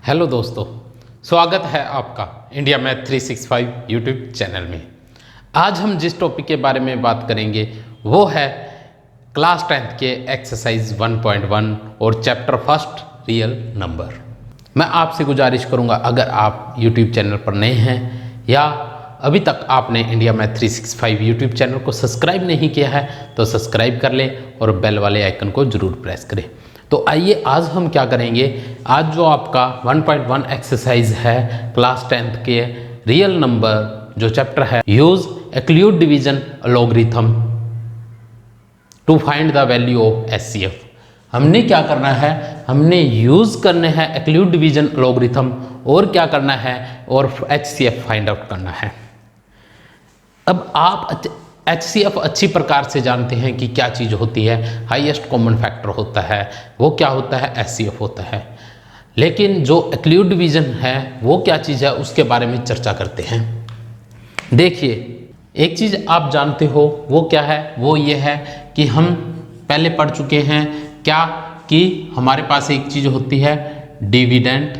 Hello दोस्तों, स्वागत है आपका इंडिया मैथ 365 यूट्यूब चैनल में। आज हम जिस टॉपिक के बारे में बात करेंगे वो है क्लास 10th के एक्सरसाइज 1.1 और चैप्टर फर्स्ट रियल नंबर। मैं आपसे गुजारिश करूंगा, अगर आप यूट्यूब चैनल पर नए हैं या अभी तक आपने इंडिया मैथ 365 यूट्यूब चैनल को सब्सक्राइब नहीं किया है तो सब्सक्राइब कर लें और बेल वाले आइकन को ज़रूर प्रेस करें। तो आइए आज हम क्या करेंगे। आज जो आपका 1.1 एक्सरसाइज है क्लास 10th के रियल नंबर जो चैप्टर है, use Euclid division algorithm to find the value of HCF. हमने क्या करना है, हमने यूज करने हैं एक्लूड डिवीजन लॉगरिथम और क्या करना है, और एचसीएफ फाइंड आउट करना है। अब आप एचसीएफ अच्छी प्रकार से जानते हैं कि क्या चीज़ होती है। हाईएस्ट कॉमन फैक्टर होता है, वो क्या होता है, एचसीएफ होता है। लेकिन जो एक्लूड डिवीजन है वो क्या चीज़ है, उसके बारे में चर्चा करते हैं। देखिए, एक चीज़ आप जानते हो वो क्या है, वो ये है कि हम पहले पढ़ चुके हैं क्या, कि हमारे पास एक चीज़ होती है डिविडेंड,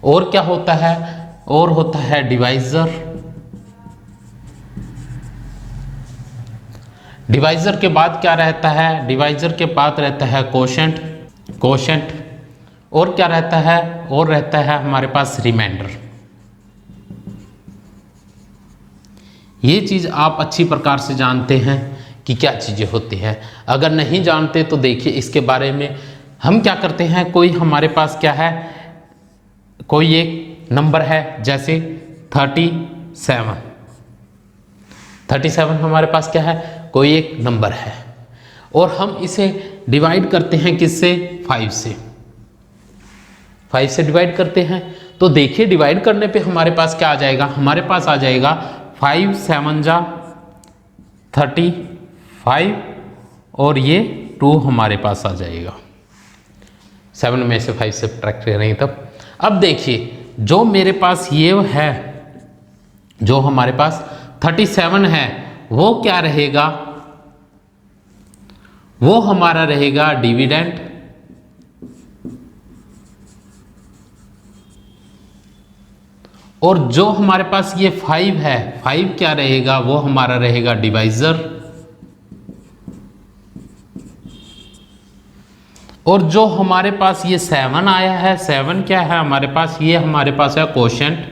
और क्या होता है, और होता है डिवाइजर। डिवाइजर के बाद क्या रहता है, डिवाइजर के बाद रहता है कोशेंट, और क्या रहता है, और रहता है हमारे पास रिमाइंडर। ये चीज़ आप अच्छी प्रकार से जानते हैं कि क्या चीज़ें होती हैं। अगर नहीं जानते तो देखिए इसके बारे में। हम क्या करते हैं, कोई हमारे पास क्या है, कोई एक नंबर है जैसे 37 हमारे पास क्या है, कोई एक नंबर है, और हम इसे डिवाइड करते हैं किससे, 5 से डिवाइड करते हैं। तो देखिए डिवाइड करने पे हमारे पास क्या आ जाएगा, हमारे पास आ जाएगा 5 7 जा 35 और ये 2 हमारे पास आ जाएगा। 7 में से 5 सब्ट्रैक्ट करेंगे तब। अब देखिए जो मेरे पास ये है, जो हमारे पास 37 है वो क्या रहेगा, वो हमारा रहेगा डिविडेंड, और जो हमारे पास ये 5 है, 5 क्या रहेगा, वो हमारा रहेगा डिवाइजर, और जो हमारे पास ये 7 आया है, 7 क्या है हमारे पास, ये हमारे पास है कोशेंट,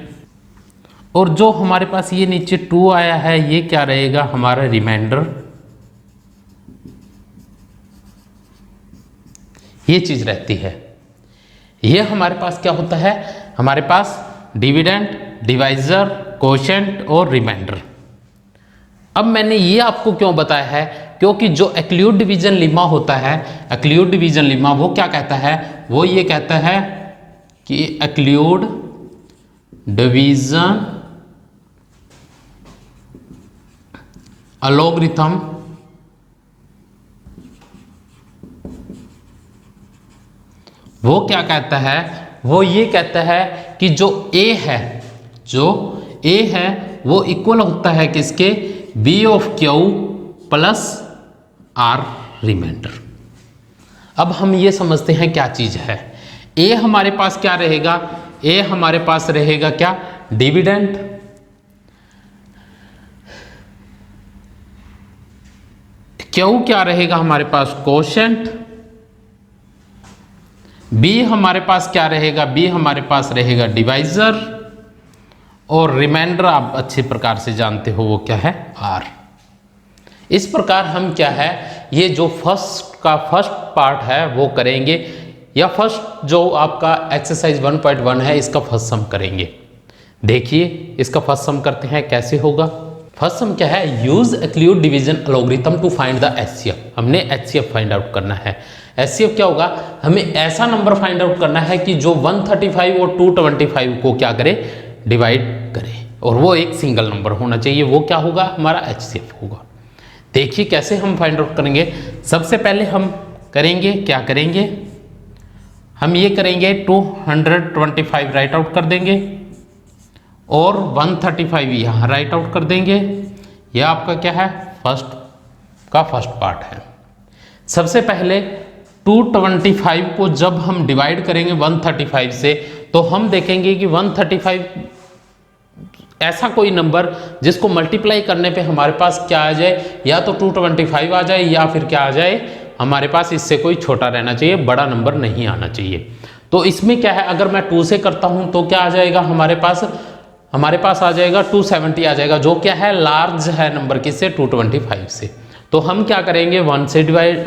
और जो हमारे पास ये नीचे 2 आया है ये क्या रहेगा, हमारा रिमाइंडर। ये चीज रहती है। ये हमारे पास क्या होता है, हमारे पास डिविडेंड, डिवाइजर, कोशेंट और रिमाइंडर। अब मैंने ये आपको क्यों बताया है, क्योंकि जो एक्लूड डिवीजन लेमा होता है, एक्लूड डिवीजन लेमा वो क्या कहता है, वो ये कहता है कि एक्लूड डिवीजन अलॉगरिथम वो क्या कहता है, वो ये कहता है कि जो ए है वो इक्वल होता है किसके, B of Q plus R remainder. अब हम ये समझते हैं क्या चीज है। ए हमारे पास क्या रहेगा, ए हमारे पास रहेगा क्या, डिविडेंड, क्यू क्या रहेगा हमारे पास, कोशेंट, बी हमारे पास क्या रहेगा, बी हमारे पास रहेगा डिवाइजर, और रिमाइंडर आप अच्छी प्रकार से जानते हो वो क्या है, आर। इस प्रकार हम क्या है, ये जो फर्स्ट पार्ट है वो करेंगे, या फर्स्ट जो आपका एक्सरसाइज 1.1 है इसका फर्स्ट सम करेंगे। देखिए इसका फर्स्ट सम करते हैं, कैसे होगा। फर्स्ट सम क्या है, use Euclid division algorithm to find the HCF. हमने एचसीएफ फाइंड आउट करना है। एचसीएफ क्या होगा, हमें ऐसा नंबर फाइंड आउट करना है कि जो 135 और 225 को क्या करे, डिवाइड करे, और वो एक सिंगल नंबर होना चाहिए। वो क्या होगा, हमारा एचसीएफ होगा। देखिए कैसे हम फाइंड आउट करेंगे। सबसे पहले हम करेंगे, क्या करेंगे, हम ये करेंगे 225 राइट आउट कर देंगे और 135 यहाँ राइट आउट कर देंगे। यह आपका क्या है, फर्स्ट पार्ट है। सबसे पहले 225 को जब हम डिवाइड करेंगे 135 से तो हम देखेंगे कि 135 ऐसा कोई नंबर जिसको मल्टीप्लाई करने पे हमारे पास क्या आ जाए, या तो 225 आ जाए या फिर क्या आ जाए, हमारे पास इससे कोई छोटा रहना चाहिए, बड़ा नंबर नहीं आना चाहिए। तो इसमें क्या है, अगर मैं 2 से करता हूं तो क्या आ जाएगा हमारे पास आ जाएगा 270 आ जाएगा, जो क्या है लार्ज है नंबर किससे, 225 से। तो हम क्या करेंगे 1 से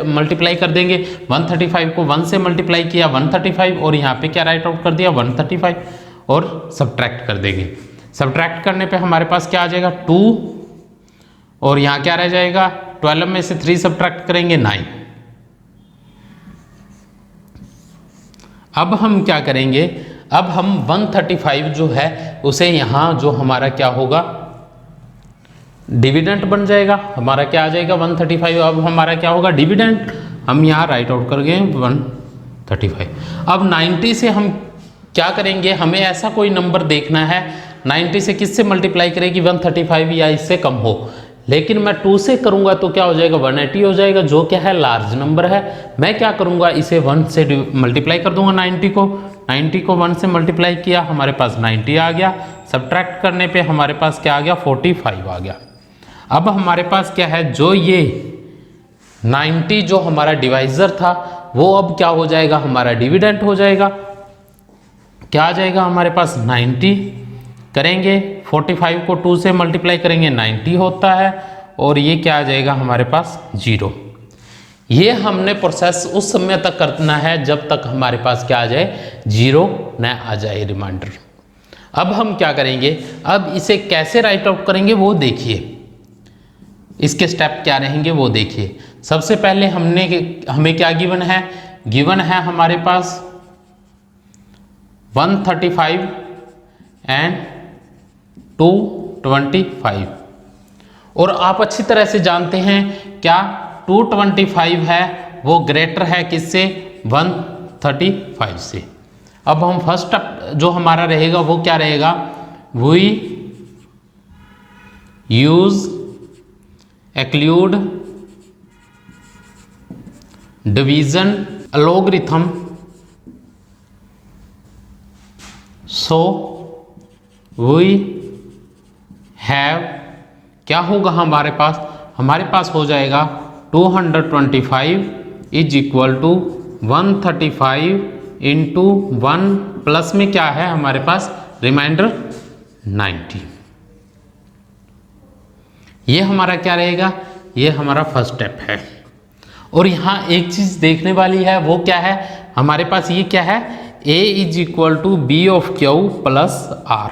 मल्टीप्लाई कर देंगे, 135 को 1 से मल्टीप्लाई किया 135 और यहाँ पे क्या राइट आउट कर दिया 135 और सब्ट्रैक्ट कर देंगे। सब्ट्रैक्ट करने पे हमारे पास क्या आ जाएगा 2 और यहाँ क्या रह जाएगा 12 में से 3 सब्ट्रैक्ट करेंगे 9। अब हम क्या करेंगे, अब हम 135 जो है उसे यहाँ जो हमारा क्या होगा डिविडेंड बन जाएगा, हमारा क्या आ जाएगा 135, अब हमारा क्या होगा डिविडेंड, हम यहाँ राइट आउट कर गए 135। अब 90 से हम क्या करेंगे, हमें ऐसा कोई नंबर देखना है 90 से किससे मल्टीप्लाई करेगी 135 या इससे कम हो, लेकिन मैं 2 से करूंगा तो क्या हो जाएगा 180 हो जाएगा, जो क्या है लार्ज नंबर है। मैं क्या करूंगा इसे 1 से मल्टीप्लाई कर दूंगा 90 को 1 से मल्टीप्लाई किया हमारे पास 90 आ गया, सब्ट्रैक्ट करने पे हमारे पास क्या आ गया 45 आ गया। अब हमारे पास क्या है, जो ये 90 जो हमारा डिवाइजर था वो अब क्या हो जाएगा हमारा डिविडेंड हो जाएगा, क्या आ जाएगा हमारे पास 90 करेंगे 45 को 2 से मल्टीप्लाई करेंगे 90 होता है और ये क्या आ जाएगा हमारे पास 0। ये हमने प्रोसेस उस समय तक करना है जब तक हमारे पास क्या आ जाए 0 न आ जाए रिमाइंडर। अब हम क्या करेंगे, अब इसे कैसे राइट आउट करेंगे वो देखिए, इसके स्टेप क्या रहेंगे वो देखिए। सबसे पहले हमें क्या गिवन है हमारे पास 135 एंड 225 और आप अच्छी तरह से जानते हैं क्या 225 है वो ग्रेटर है किससे 135 से। अब हम फर्स्ट स्टेप जो हमारा रहेगा वो क्या रहेगा, we use Euclid division algorithm so we have क्या होगा हमारे पास हो जाएगा 225 is equal to 135 into 1 plus में क्या है हमारे पास रिमाइंडर 90। ये हमारा क्या रहेगा, ये हमारा फर्स्ट स्टेप है। और यहाँ एक चीज देखने वाली है वो क्या है, हमारे पास ये क्या है a is equal to B of Q plus R,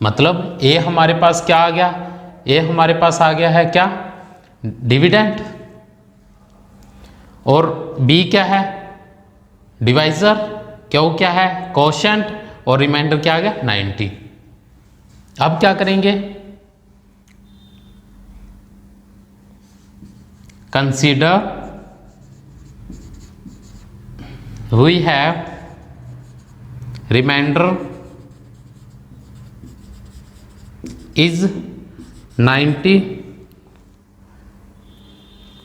मतलब a हमारे पास क्या आ गया, a हमारे पास आ गया है क्या डिविडेंड और b क्या है डिवाइजर, क्यू क्या है कोशेंट और रिमाइंडर क्या आ गया 90। अब क्या करेंगे, consider we have remainder is 90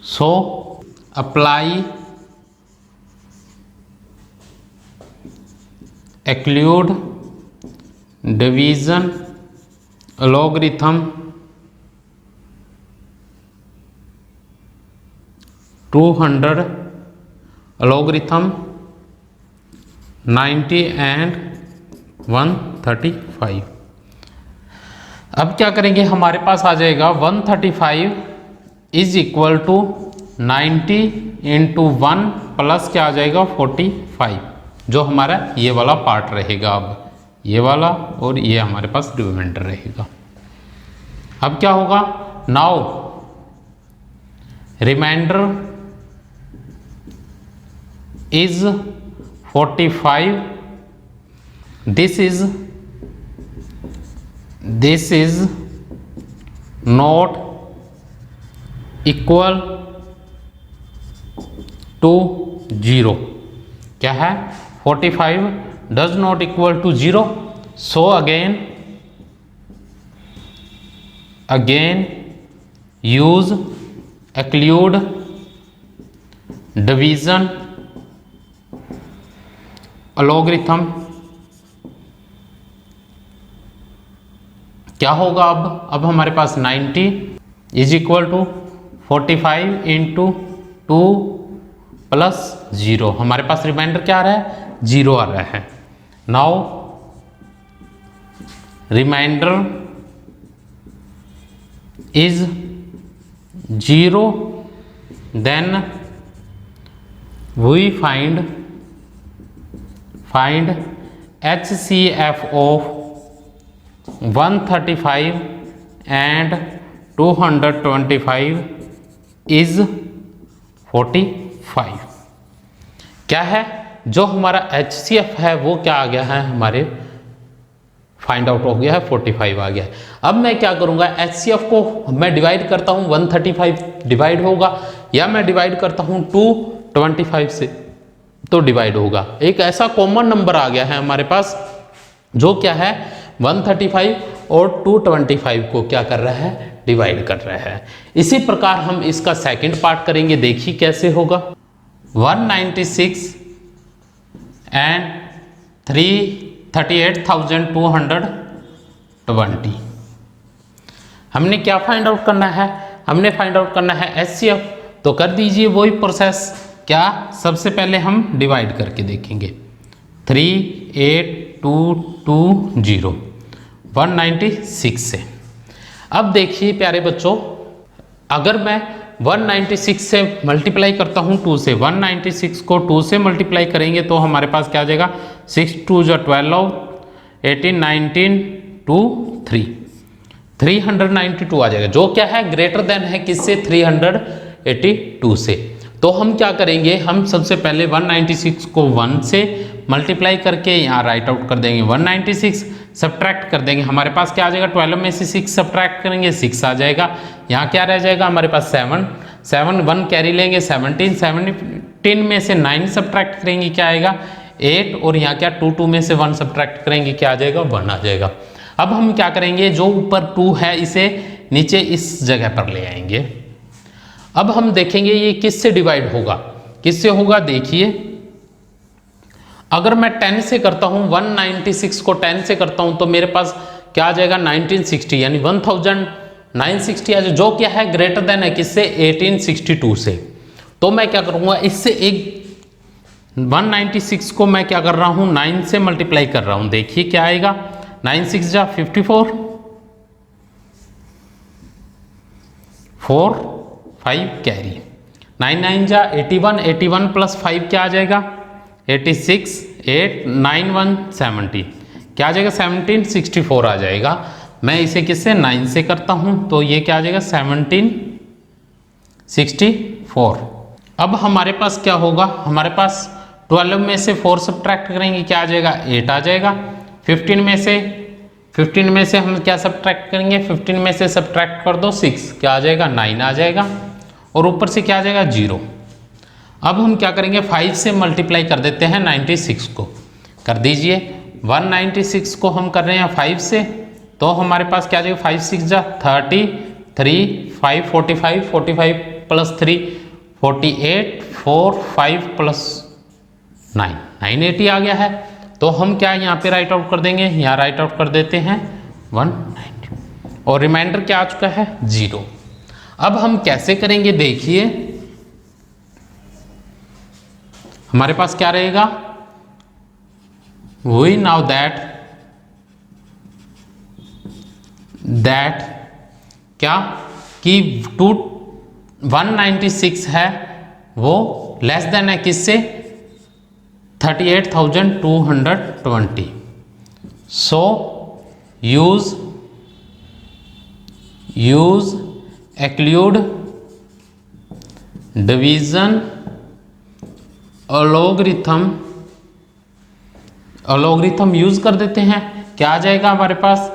so apply exclude division logarithm 200 logarithm 90 and 135। अब क्या करेंगे, हमारे पास आ जाएगा 135 is equal to 90 into 1 plus क्या आ जाएगा 45, जो हमारा ये वाला पार्ट रहेगा, अब ये वाला और ये हमारे पास रिमाइंडर रहेगा। अब क्या होगा, now remainder is 45, this is not equal to 0। क्या है 45 does not equal to 0, so again use exclude division logarithm क्या होगा? अब हमारे पास 90 is equal to 45 into 2 plus 0। हमारे पास रिमाइंडर क्या आ रहा है? 0 आ रहा है। Now remainder is 0, then we find HCF of 135 and 225 is 45। क्या है? जो हमारा HCF है वो क्या आ गया है? हमारे फाइंड आउट हो गया है, 45 आ गया है। अब मैं क्या करूंगा? HCF को मैं डिवाइड करता हूं 135 डिवाइड होगा, या मैं डिवाइड करता हूं 225 से तो डिवाइड होगा। एक ऐसा कॉमन नंबर आ गया है हमारे पास जो क्या है? 135 और 225 को क्या कर रहा है? डिवाइड कर रहा है। इसी प्रकार हम इसका सेकंड पार्ट करेंगे, देखिए कैसे होगा। 196 एंड 38,220 हमने क्या फाइंड आउट करना है? हमने फाइंड आउट करना है HCF। तो कर दीजिए वही प्रोसेस। क्या? सबसे पहले हम डिवाइड करके देखेंगे। 38,220 196 से। अब देखिए प्यारे बच्चों, अगर मैं 196 से मल्टीप्लाई करता हूँ 2 से, 196 को 2 से मल्टीप्लाई करेंगे तो हमारे पास क्या आ जाएगा? 6 2 12 18 19 2 3 392 आ जाएगा, जो क्या है? ग्रेटर देन है किससे? 382 से। तो हम क्या करेंगे? हम सबसे पहले 196 को 1 से मल्टीप्लाई करके यहाँ राइट आउट कर देंगे। 196 सब्ट्रैक्ट कर देंगे, हमारे पास क्या आ जाएगा? 12 में से 6 सब्ट्रैक्ट करेंगे, 6 आ जाएगा। यहाँ क्या रह जाएगा हमारे पास? 7 1 कैरी लेंगे, 17 में से 9 सब्ट्रैक्ट करेंगे, क्या आएगा? 8। और यहाँ क्या? 2 में से 1 सब्ट्रैक्ट करेंगे, क्या आ जाएगा? 1 आ जाएगा। अब हम क्या करेंगे? जो ऊपर 2 है इसे नीचे इस जगह पर ले आएंगे। अब हम देखेंगे ये किससे डिवाइड होगा, किससे होगा? देखिए, अगर मैं 10 से करता हूं, 196 को 10 से करता हूं तो मेरे पास क्या आ जाएगा? 1960, यानी 1960 आ जाए, जो क्या है? ग्रेटर देन है किससे? 1862 से। तो मैं क्या करूंगा? इससे एक 196 को मैं क्या कर रहा हूं? 9 से मल्टीप्लाई कर रहा हूं। देखिए क्या आएगा? 9 6 जा 54, 4 5 कैरी, 9 9 जा 81, 81 प्लस 5 क्या आ जाएगा? 86, 8 9 1 70, क्या आ जाएगा? 1764 आ जाएगा। मैं इसे किससे? 9 से करता हूं तो ये क्या आ जाएगा? 1764। अब हमारे पास क्या होगा? हमारे पास 12 में से 4 सब्ट्रैक्ट करेंगे, क्या आ जाएगा? 8 आ जाएगा। 15 में से हम क्या सब्ट्रैक्ट करेंगे? 15 में से सब्ट्रैक्ट कर दो 6, क्या आ जाएगा? 9 आ जाएगा। और ऊपर से क्या आ जाएगा? 0। अब हम क्या करेंगे? 5 से मल्टीप्लाई कर देते हैं 96 को। कर दीजिए। 196 को हम कर रहे हैं 5 से, तो हमारे पास क्या आ जाएगा? 5 6 जा 33, 5 45, 45 प्लस 3 48, 4 5 प्लस 9 980 आ गया है। तो हम क्या यहाँ पे राइट आउट कर देंगे? यहाँ राइट आउट कर देते हैं 190, और रिमाइंडर क्या आ चुका है? 0। अब हम कैसे करेंगे? देखिए, हमारे पास क्या रहेगा? वी नाउ दैट क्या कि 196 है वो लेस देन है किससे? 38,220। सो यूज एक्लूड डिवीजन अलॉगरिथम यूज कर देते हैं। क्या आ जाएगा हमारे पास?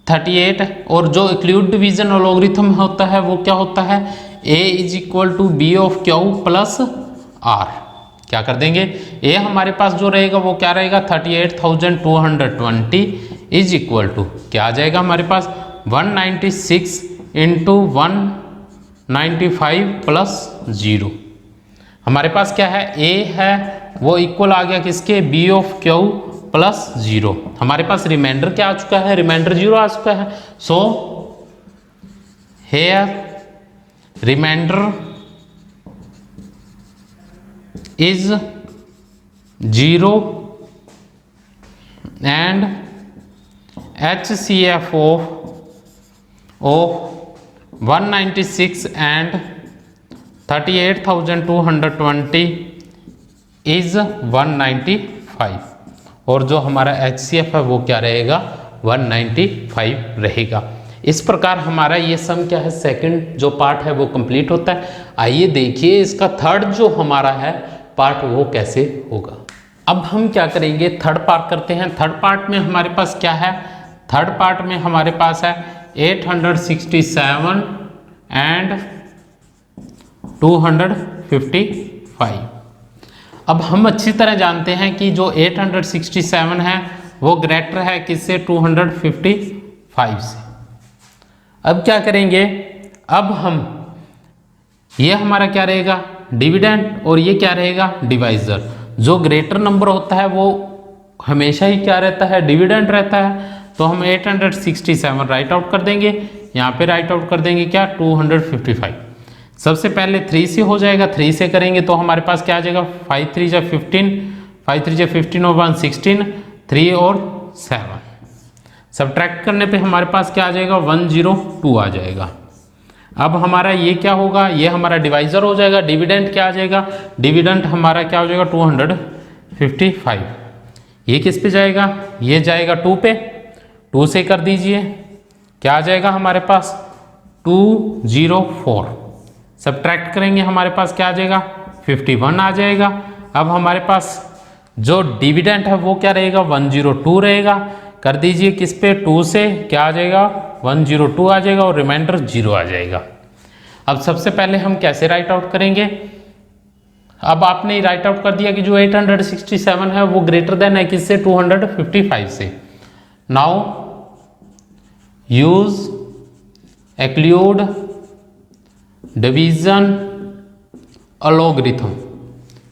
38। और जो एक्लूड डिवीजन अलॉगरिथम होता है वो क्या होता है? a is equal to B of Q plus R. क्या कर देंगे? a हमारे पास जो रहेगा वो क्या रहेगा? 38,220 इज इक्वल टू क्या आ जाएगा हमारे पास? 196 इंटू 195 प्लस 0। हमारे पास क्या है? a है वो इक्वल आ गया किसके, बी ऑफ क्यू प्लस 0। हमारे पास रिमाइंडर क्या आ चुका है, रिमाइंडर 0 आ चुका है। So here remainder is 0 and HCF of 196 and 38,220 is 195 और जो हमारा HCF है वो क्या रहेगा, 195 रहेगा। इस प्रकार हमारा ये सम क्या है, सेकंड जो पार्ट है वो कंप्लीट होता है। आइए देखिए इसका थर्ड जो हमारा है पार्ट वो कैसे होगा। अब हम क्या करेंगे, थर्ड पार्ट करते हैं। थर्ड पार्ट में हमारे पास क्या है, थर्ड पार्ट में हमारे पास है 867 एंड 255। अब हम अच्छी तरह जानते हैं कि जो 867 है वो ग्रेटर है किससे, 255 से। अब क्या करेंगे, अब हम ये हमारा क्या रहेगा, डिविडेंड, और ये क्या रहेगा, डिवाइजर। जो ग्रेटर नंबर होता है वो हमेशा ही क्या रहता है, डिविडेंड रहता है। तो हम 867 राइट आउट कर देंगे, यहाँ पे राइट आउट कर देंगे क्या, 255। सबसे पहले 3 से हो जाएगा, 3 से करेंगे तो हमारे पास क्या आ जाएगा, 5 3 जा 15, 5 3 जा 15 और 1 16, 3 और 7। सब्ट्रैक्ट करने पे हमारे पास क्या आ जाएगा, 102 आ जाएगा। अब हमारा ये क्या होगा, ये हमारा डिवाइजर हो जाएगा। डिविडेंड क्या आ जाएगा, डिविडेंड हमारा क्या हो जाएगा, 255। ये किस पे जाएगा, ये जाएगा 2 पे, 2 से कर दीजिए, क्या आ जाएगा हमारे पास, 204। सब्ट्रैक्ट करेंगे हमारे पास क्या आ जाएगा, 51 आ जाएगा। अब हमारे पास जो डिविडेंड है वो क्या रहेगा, 102 रहेगा। कर दीजिए किस पे, 2 से, क्या आ जाएगा, 102 आ जाएगा और रिमाइंडर 0 आ जाएगा। अब सबसे पहले हम कैसे राइट आउट करेंगे, अब आपने राइट आउट कर दिया कि जो 867 है वो ग्रेटर देन है किससे, 255 से। Now use Euclid division अलॉगरिथम,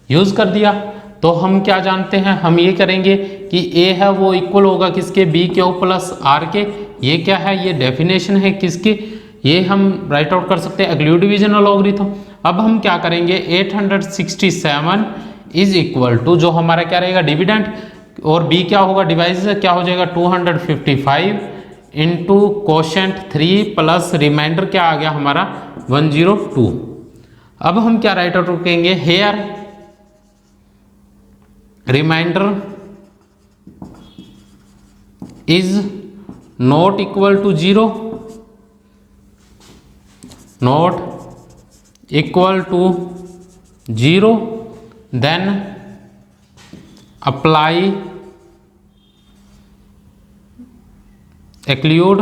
use कर दिया तो हम क्या जानते हैं, हम ये करेंगे कि a है वो इक्वल होगा किसके, बी क्यू प्लस आर के। ये क्या है, ये डेफिनेशन है किसकी, ये हम राइट आउट कर सकते हैं एक्लूड डिवीजन अलॉगरिथम। अब हम क्या करेंगे, 867 इज इक्वल टू जो हमारा क्या रहेगा, डिविडेंड, और b क्या होगा, डिवाइजर क्या हो जाएगा, 255 इंटू कोशेंट 3 प्लस रिमाइंडर क्या आ गया हमारा, 102। अब हम क्या राइट आउट करेंगे, here remainder is not equal to 0, not equal to 0, then apply Euclid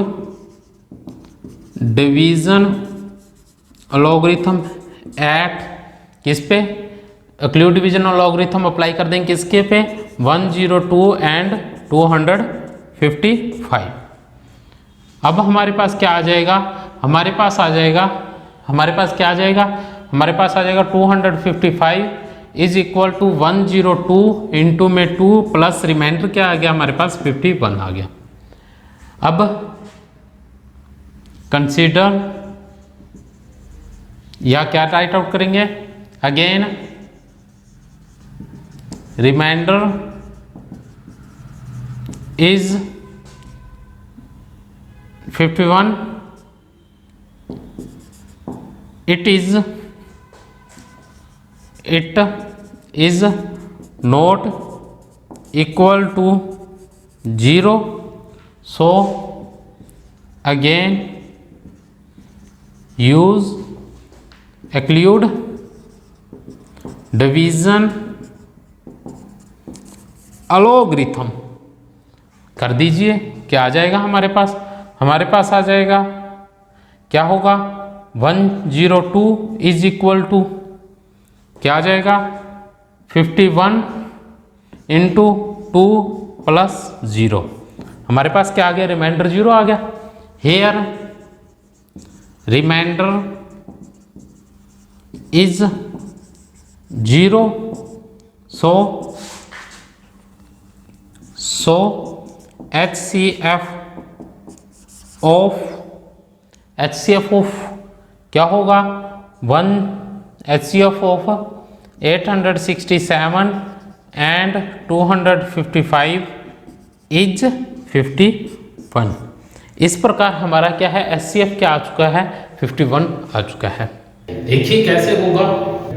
division algorithm at किस पे, एक्लूड डिवीजन अलॉगरिथम अप्लाई कर देंगे किसके पे, 102 एंड 255। अब हमारे पास क्या आ जाएगा, हमारे पास आ जाएगा, हमारे पास क्या आ जाएगा, हमारे पास आ जाएगा 255 इज इक्वल टू 102 इंटू में 2 प्लस रिमाइंडर क्या आ गया हमारे पास, 51 आ गया। अब कंसीडर या क्या राइट आउट करेंगे, again remainder is 51, it is not equal to 0, so again use एक्लूड division अलॉगरिथम कर दीजिए, क्या आ जाएगा हमारे पास, हमारे पास आ जाएगा क्या होगा, 102 इज इक्वल टू क्या आ जाएगा, 51 इंटू 2 प्लस 0। हमारे पास क्या आ गया, रिमाइंडर 0 आ गया। Here remainder is 0, so HCF of क्या होगा HCF ऑफ 867 एंड 255 इज 51। इस प्रकार हमारा क्या है HCF क्या आ चुका है 51 आ चुका है। देखिए कैसे होगा,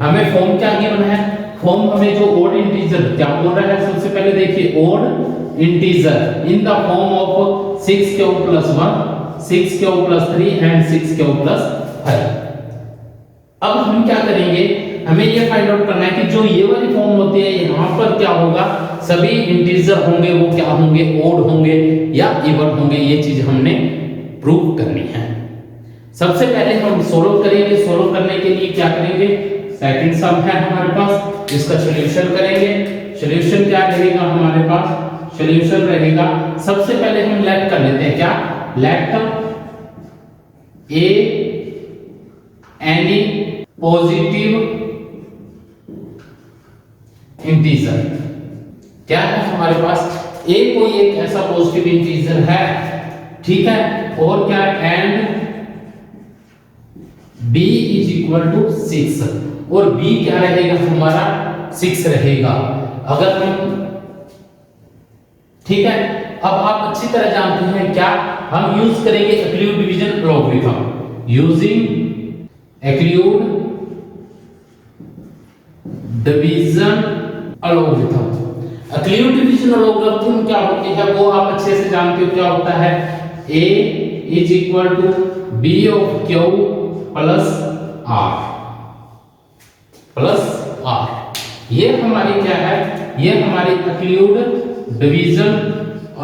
हमें फॉर्म क्या गिवन है, फॉर्म हमें जो ओड इंटीजर क्या बोल रहा है, सबसे पहले देखिए odd integer in the form of 6 Q plus 1 6 Q plus 3 and 6 Q plus 5। अब हम क्या करेंगे, हमें ये फाइंड आउट करना है कि जो ये वाली फॉर्म होती है यहाँ पर क्या होगा, सभी इंटीजर होंगे वो क्या होंगे ओड होंगे या इवन होंगे, ये चीज हमने प्रूव करनी है। सबसे पहले हम सोल्व करेंगे, सोल्व करने के लिए क्या करेंगे, सेकंड सम है हमारे पास, इसका सॉल्यूशन करेंगे। सॉल्यूशन क्या रहेगा हमारे पास, सॉल्यूशन रहेगा सबसे पहले हम लेट कर लेते हैं क्या, लेट ए एनी पॉजिटिव इंटीजर, क्या है हमारे पास ए कोई एक ऐसा पॉजिटिव इंटीजर है, ठीक है, और क्या and b is equal to 6 और b क्या रहेगा हमारा 6 रहेगा। अगर हम ठीक है, अब आप अच्छी तरह जानते हैं क्या, हम यूज करेंगे Euclid division algorithm, using Euclid division algorithm. Euclid division algorithm क्या होती है वो आप अच्छे से जानते हो, क्या होता है a is equal to b of q plus r, ये हमारी क्या है, ये हमारी एक्लूड डिवीजन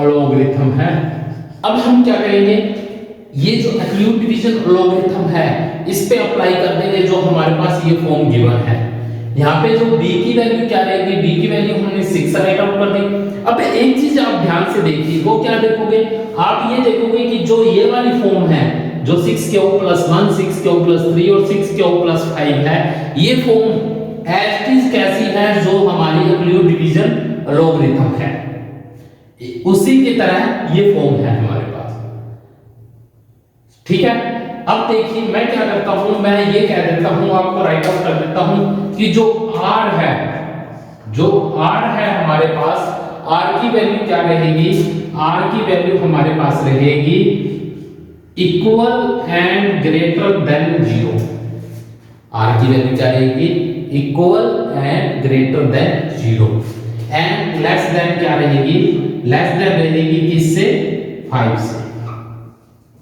लॉगरिथम है। अब हम क्या करेंगे, ये जो एक्लूड डिवीजन लॉगरिथम है इस पे अप्लाई कर देंगे जो हमारे पास ये फॉर्म गिवन है। यहाँ पे जो b की वैल्यू क्या रहेगी, b की वैल्यू हमने 6 राइट आउट कर दी। अब एक चीज आप ध्यान से देखिए, वो क्या देखोगे, आप ये देखोगे कि जो ये वाली फॉर्म है जो 6 क्यू प्लस 1 6 क्यू प्लस 3 और 6 क्यू प्लस 5 है, ये फॉर्म एज इट इज कैसी है जो हमारी एक्लूड डिवीजन लॉगरिथम है, उसी की तरह ये फॉर्म है हमारे पास, ठीक है। अब देखिए मैं क्या करता हूं, मैं ये कह देता हूं आपको, राइट आउट कर देता हूं कि जो r है, जो r है हमारे पास, r की वैल्यू क्या रहेगी, r की वैल्यू हमारे पास रहेगी equal and greater than 0। r की वैल्यू क्या रहेगी, equal and greater than 0 and less than क्या रहेगी, लेस देन रहेगी किससे 5 से,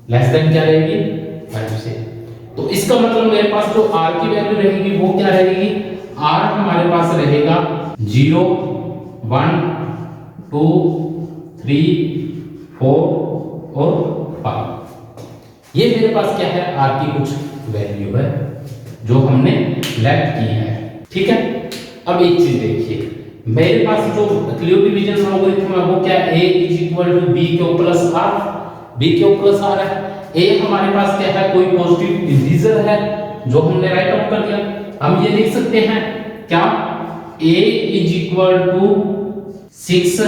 लेस देन क्या रहेगी 5 से। तो इसका मतलब मेरे पास जो r की वैल्यू रहेगी वो क्या रहेगी, r हमारे पास रहेगा 0 1 2 3 4 और 5। ये मेरे पास क्या है, r की कुछ वैल्यू है जो हमने लेट की है, ठीक है। अब एक चीज देखिए, मेरे पास जो एक्लूड डिवीजन लॉगरिथम है वो क्या है, a is equal to b Q plus r, b Q plus r है। a हमारे पास क्या है, कोई पॉजिटिव इंटीजर है जो हमने राइट आउट कर दिया। हम ये लिख सकते हैं क्या, a is equal to 6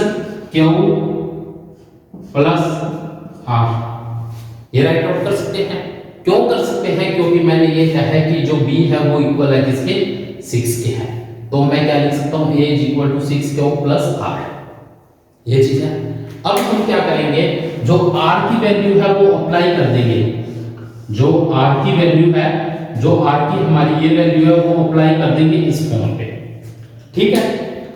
Q plus r, ये राइट आउट कर सकते हैं। क्यों कर सकते हैं, क्योंकि मैंने ये कहा है कि जो b है वो इक्वल है किसके 6 के है, तो मैं क्या लिख सकता हूं, a is equal to 6 Q plus r, ये चीज है। अब हम क्या करेंगे, जो r की वैल्यू है वो अप्लाई कर देंगे, जो r की वैल्यू है, जो r की हमारी ये वैल्यू है वो अप्लाई कर देंगे इस फॉर्म पे, ठीक है।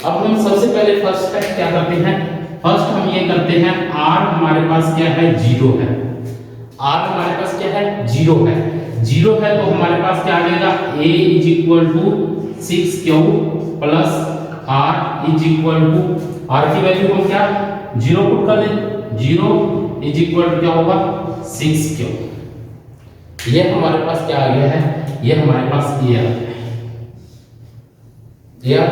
अब हम सबसे पहले फर्स्ट स्टेप क्या करते हैं, फर्स्ट हम ये करते हैं, r हमारे पास क्या है 0 है, r हमारे पास क्या है 0 है, 0 है तो हमारे पास क्या आएगा, a is equal to 6 Q plus r is equal to, r की वैल्यू हम क्या 0 पुट कर दें, 0 इज इक्वल टू क्या होगा 6 क्यू, ये हमारे पास क्या आ गया है, ये हमारे पास ये आ गया है।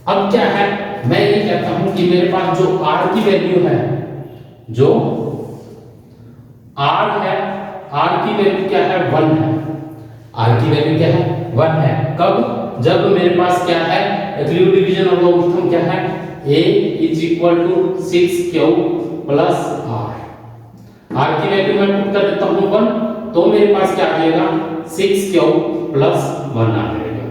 अब क्या है, मैं ये कहता हूं कि मेरे पास जो r की वैल्यू है, जो r है, r की वैल्यू क्या है 1 है, r की वैल्यू क्या है 1 है। कब, जब मेरे पास क्या है एब्सोल्यूट डिवीजन और लॉगरिथम क्या है, a is equal to 6q plus r की वैल्यू मैं पुट कर देता हूं 1, तो मेरे पास क्या आ जाएगा 6q प्लस 1 आ जाएगा।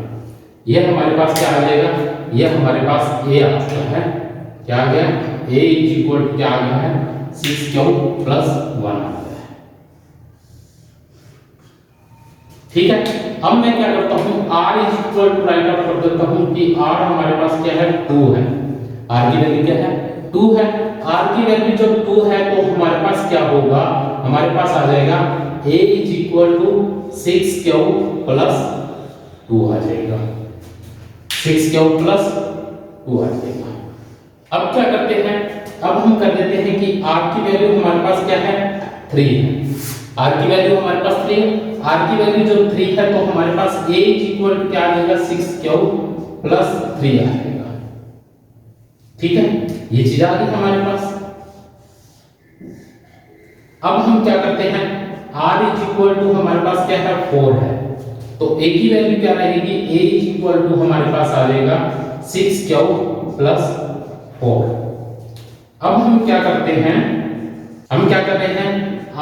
ये हमारे पास क्या आ जाएगा, ये हमारे पास a आ चुका है, क्या आ गया a इज इक्वल टू क्या आ गया है 6q प्लस 1 आ गया है। ठीक है, अब मैं क्या करता हूं r is equal to write out कर देता हूं कि r हमारे पास क्या है 2 है, r की वैल्यू क्या है 2 है। r की वैल्यू जब 2 है तो हमारे पास क्या होगा, हमारे पास आ जाएगा a is equal to 6q plus 2 आ जाएगा, 6q प्लस 2 आ जाएगा। अब क्या करते हैं, अब हम कर देते हैं कि r की वैल्यू हमारे पास क्या है 3 है, r की वैल्यू हमारे पास 3 है, r की वैल्यू जब 3 है तो हमारे पास a इज इक्वल टू क्या आ जाएगा 6q प्लस 3 आ जाएगा। ठीक है, ये चीज आ गई हमारे पास। अब हम क्या करते हैं, r इज इक्वल टू हमारे पास क्या है 4 है, तो a की वैल्यू क्या रहेगी, a इज इक्वल टू हमारे पास आ जाएगा 6q प्लस 4। अब हम क्या करते हैं, हम क्या कर रहे हैं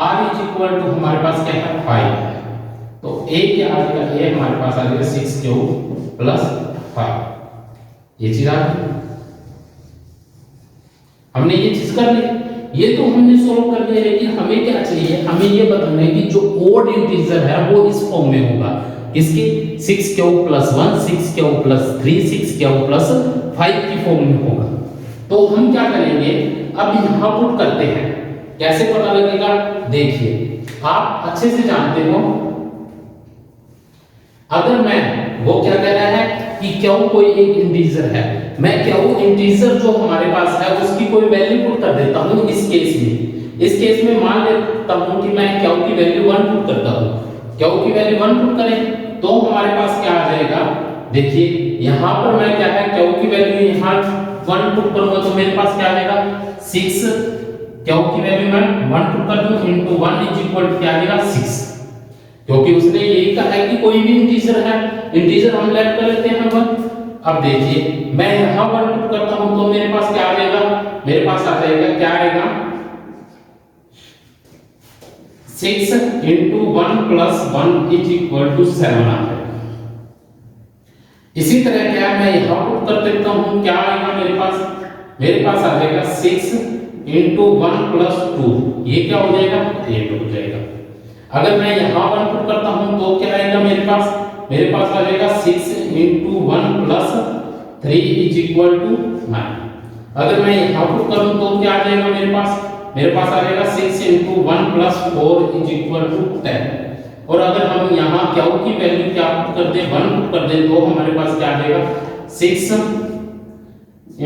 r इज इक्वल टू हमारे पास क्या है 5 है, तो a क्या आ जाएगा, a हमारे पास आ जाएगा 6q प्लस 5। ये चीज आ गई, हमने ये चीज कर ली, ये तो हमने सोल्व कर लिया। लेकिन हमें क्या चाहिए, हमें ये बताना है कि जो ओड इंटीजर है वो इस फॉर्म में होगा, इसके 6q plus 1, 6q plus 3, 6q plus 5 की फॉर्म में होगा। तो हम क्या करेंगे, अब यहां पुट करते हैं, कैसे पता लगेगा, देखिए आप अच्छे से जानते हो, अगर मैं वो क्या कह रहा है कि क्यों कोई एक इंटीजर है, मैं क्या वो इंटीजर जो हमारे पास है उसकी कोई वैल्यू पुट कर देता हूं। इस केस में मान लेता हूं कि मैं क्या की वैल्यू 1 पुट करता हूं, क्या की वैल्यू 1 पुट करें तो हमारे पास क्या आ जाएगा, देखिए यहां पर मैं क्या है क्या की वैल्यू यहां 1 पुट करूंगा तो मेरे पास क्या आ जाएगा 6, क्या की वैल्यू मैं 1 पुट कर दूं इनटू 1 इज इक्वल टू क्या आ जाएगा 6, क्योंकि उसने यही कहा है कि कोई भी इंटीजर है, इंटीजर हम लेट कर लेते हैं 1। अब देखिए मैं यहां 1 पुट करता हूं तो मेरे पास क्या आ जाएगा, मेरे पास आ जाएगा क्या आएगा 6 into 1 plus 1 is equal to 7 आ जाएगा। इसी तरह क्या मैं यहां पुट कर देता हूं, क्या आएगा मेरे पास आ जाएगा 6 into 1 plus 2, ये क्या हो जाएगा 8 हो जाएगा। अगर मैं यहां 1 पुट करता हूं तो क्या आएगा मेरे पास आ जाएगा 6 into 1 plus 3 is equal to 9। अगर मैं यहां पुट करूं तो क्या आ जाएगा मेरे पास आ जाएगा 6 into 1 plus 4 is equal to 10। और अगर हम यहां क्या की वैल्यू क्या पुट कर दें 1 पुट कर दें तो हमारे पास क्या आ जाएगा 6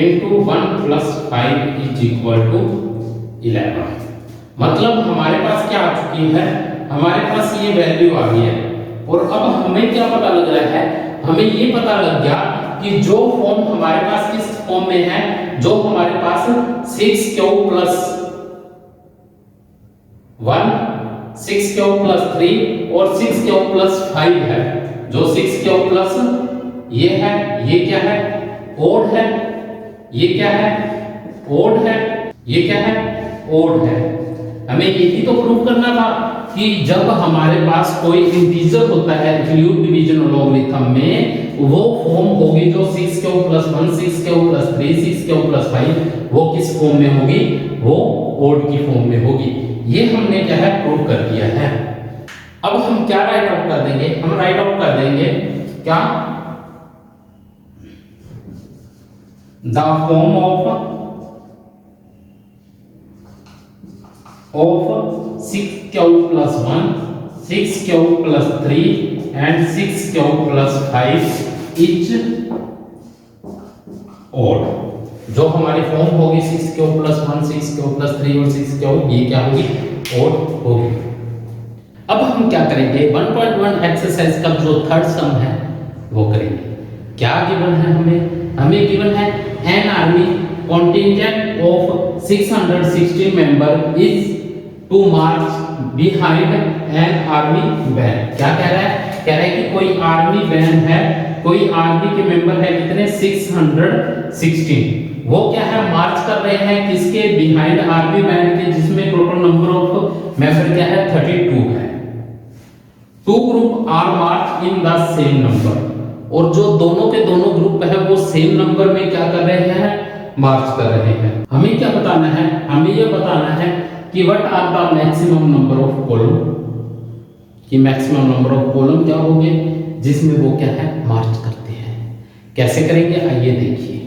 into 1 plus 5 is equal to 11। मतलब हमारे पास क्या आ चुकी है, हमारे पास ये वैल्यू आ गई है। और अब हमें क्या पता लग रहा है, हमें ये पता लग गया कि जो फॉर्म हमारे पास किस फॉर्म में है, जो हमारे पास 6q प्लस 1, 6q प्लस 3 और 6q प्लस 5 है, जो 6q प्लस ये है, ये क्या है ओड है, ये क्या है ओड है, ये क्या है ओड है। हमें यही तो प्रूव करना था कि जब हमारे पास कोई इंटीजर होता है एब्सोल्यूट डिवीजन और लॉगरिथम में, वो फॉर्म होगी जो 6q plus 1, 6q plus 3, 6q plus 5, वो किस फॉर्म में होगी, वो ओड की फॉर्म में होगी। ये हमने क्या है प्रूव कर दिया है। अब हम क्या राइट आउट कर देंगे, हम राइट आउट कर देंगे क्या, the form of 6q plus 1, 6q plus 3 and 6q plus 5 is odd। जो हमारी फॉर्म होगी 6q plus 1, 6q plus 3 और 6q, ये क्या होगी odd होगी। अब हम क्या करेंगे 1.1 एक्सरसाइज का जो थर्ड सम है वो करेंगे। क्या गिवन है, हमें गिवन है an army contingent of 660 member is to march behind an army van। क्या कह रहा है कि कोई आर्मी वैन है कोई आर्मी के मेंबर है कितने 616, वो क्या है मार्च कर रहे हैं किसके बिहाइंड आर्मी बैंड के, जिसमें टोटल नंबर ऑफ मेंबर क्या है 32 है। Two group are march in the same number, और जो दोनों के दोनों ग्रुप है वो सेम नंबर में क्या कर रहे हैं मार्च कर रहे हैं। हमें क्या बताना है, हमें ये बताना है कि what are the maximum number of column, कि मैक्सिमम नंबर ऑफ कॉलम क्या होंगे जिसमें वो क्या है मार्च करते हैं। कैसे करेंगे आइए देखिए।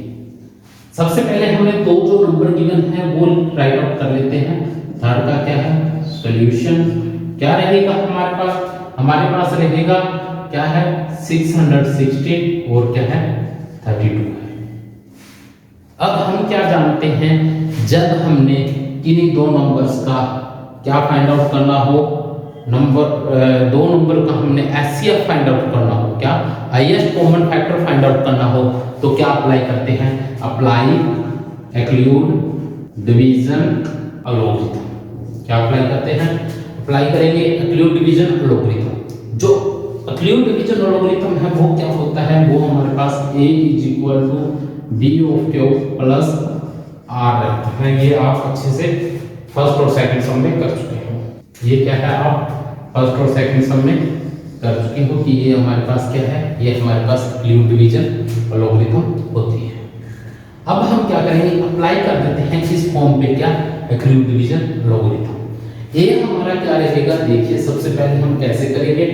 सबसे पहले हमें दो जो नंबर गिवन है वो राइट आउट कर लेते हैं। थर्ड का क्या है सॉल्यूशन, क्या रहेगा हमारे पास रहेगा क्या है 616 और क्या है 32 है। अब हम क्या जानते हैं, जब हमने किन्हीं दो नंबर्स का क्या फाइंड आउट करना हो, दो नंबर का हमने एचसीएफ फाइंड आउट करना हो, क्या highest common factor find out करना हो, तो क्या अप्लाई करते हैं, अप्लाई एक्लूड डिवीजन अलॉगरिथम। क्या अप्लाई करते हैं, अप्लाई करेंगे एक्लूड डिवीजन अलॉगरिथम। जो एक्लूड डिवीजन अलॉगरिथम है वो क्या होता है, वो हमारे पास a = b of q plus r है। ये आप अच्छे से फर्स्ट और सेकंड सम में कर चुके हो। ये क्या है आप फर्स्ट और सेकंड सम में कर चुके हो कि ये हमारे पास क्या है, ये हमारे पास एक्लूड डिवीजन अलॉगरिथम होती है। अब हम क्या करेंगे, अप्लाई कर देते हैं इस फॉर्म पे क्या एक्लूड डिवीजन अलॉगरिथम। ये हमारा क्या रहेगा, देखिए सबसे पहले हम कैसे करेंगे,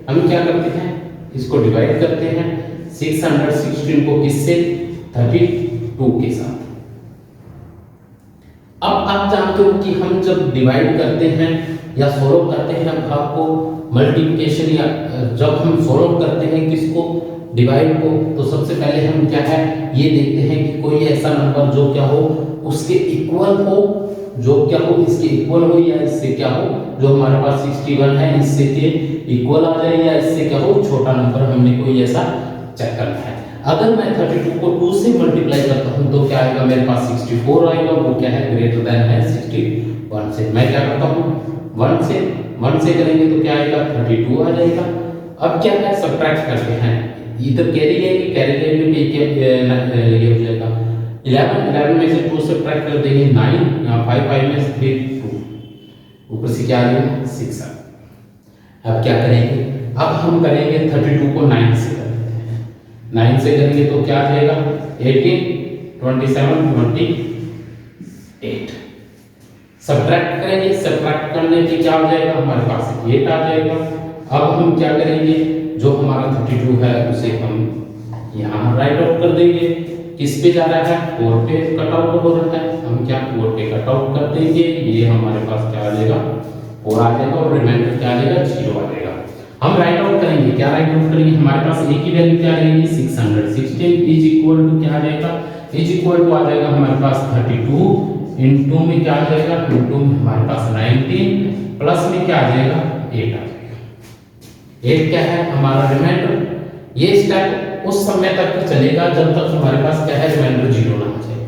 हम क्या करते हैं इसको डिवाइड करते हैं 616 को किससे 32 के साथ। अब आप जानते हो कि हम जब डिवाइड करते हैं या सोल्व करते हैं आपको मल्टीप्लिकेशन, या जब हम सोल्व करते हैं किसको डिवाइड को, तो सबसे पहले हम क्या है ये देखते हैं कि कोई ऐसा नंबर जो क्या हो उसके इक्वल हो, जो क्या हो इसके इक्वल हो, या इससे क्या हो जो हमारे पास 61 है इससे के इक्वल आ जाए, या इससे क्या हो छोटा नंबर, हमने कोई ऐसा चेक करना है। अगर मैं 32 को 2 से मल्टीप्लाई करता हूं तो क्या आएगा मेरे पास 64 आएगा, वो क्या है ग्रेटर देन है 61 से। मैं क्या करता हूं 1 से करेंगे तो क्या आएगा 32 आ जाएगा। अब क्या है सब्ट्रैक्ट करते हैं, इधर कैरी लेंगे, कैरी लेने पे ये हो जाएगा 11 में से 2 सब्ट्रैक्ट कर देंगे 9, यहाँ 5 में से फिर 2, ऊपर से क्या आ गया 6 आ। अब क्या करेंगे, अब हम करेंगे 32 को 9 से कर देते हैं। 9 से करेंगे तो क्या आ जाएगा 18, 27, 28। सब्ट्रैक्ट करेंगे, सब्ट्रैक्ट करने पे क्या हो जाएगा हमारे पास 8 आ जाएगा। अब हम क्या करेंगे, जो हमारा 32 है उसे हम यहाँ राइट आउट कर देंगे। किस पे जा रहा है 4 पे कट आउट हो रहा है, हम क्या 4 पे कट आउट कर देंगे। ये हमारे पास क्या आ जाएगा 4 आ जाएगा और रिमाइंडर क्या आ जाएगा 0 आ जाएगा। हम राइट आउट करेंगे, क्या राइट आउट करेंगे, हमारे पास a की वैल्यू क्या रहेगी 616 इज इक्वल टू क्या आ जाएगा, इज इक्वल टू आ जाएगा हमारे पास 32 इनटू में क्या आ जाएगा, इनटू में हमारे पास 19 प्लस में क्या आ जाएगा 8 आ जाएगा। 8 क्या है हमारा रिमाइंडर। ये स्टेप उस समय तक चलेगा जब तक हमारे पास क्या है रिमाइंडर 0 ना आ जाए।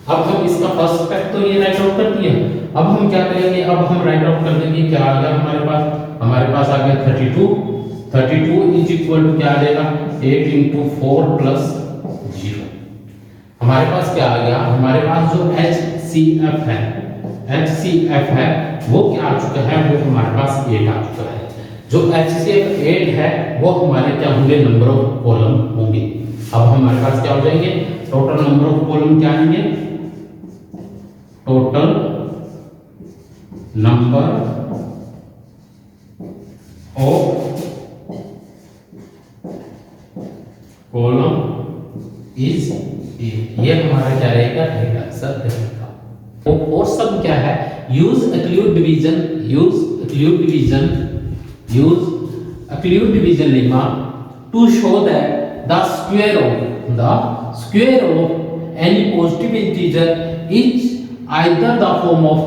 अब हम इसका फर्स्ट स्टेप तो ये राइट आउट कर दिया। अब हम क्या करेंगे, अब हम राइट आउट कर देंगे, क्या आ गया हमारे पास आ गया 32 इज इक्वल टू क्या आ जाएगा 8 इंटू 4 प्लस 0। हमारे पास क्या आ गया, हमारे पास जो HCF है वो क्या आ चुका है, वो हमारे पास 8 आ चुका है। जो HCF 8 है वो हमारे क्या होंगे नंबर ऑफ कॉलम होंगे। अब हमारे पास क्या हो जाएंगे, टोटल नंबर ऑफ कॉलम क्या आएंगे, total number of column is 8। ये हमारा क्या रहेगा आंसर रहेगा। और सब क्या है, use Euclid division lemma to show that the square of any positive integer is either the form of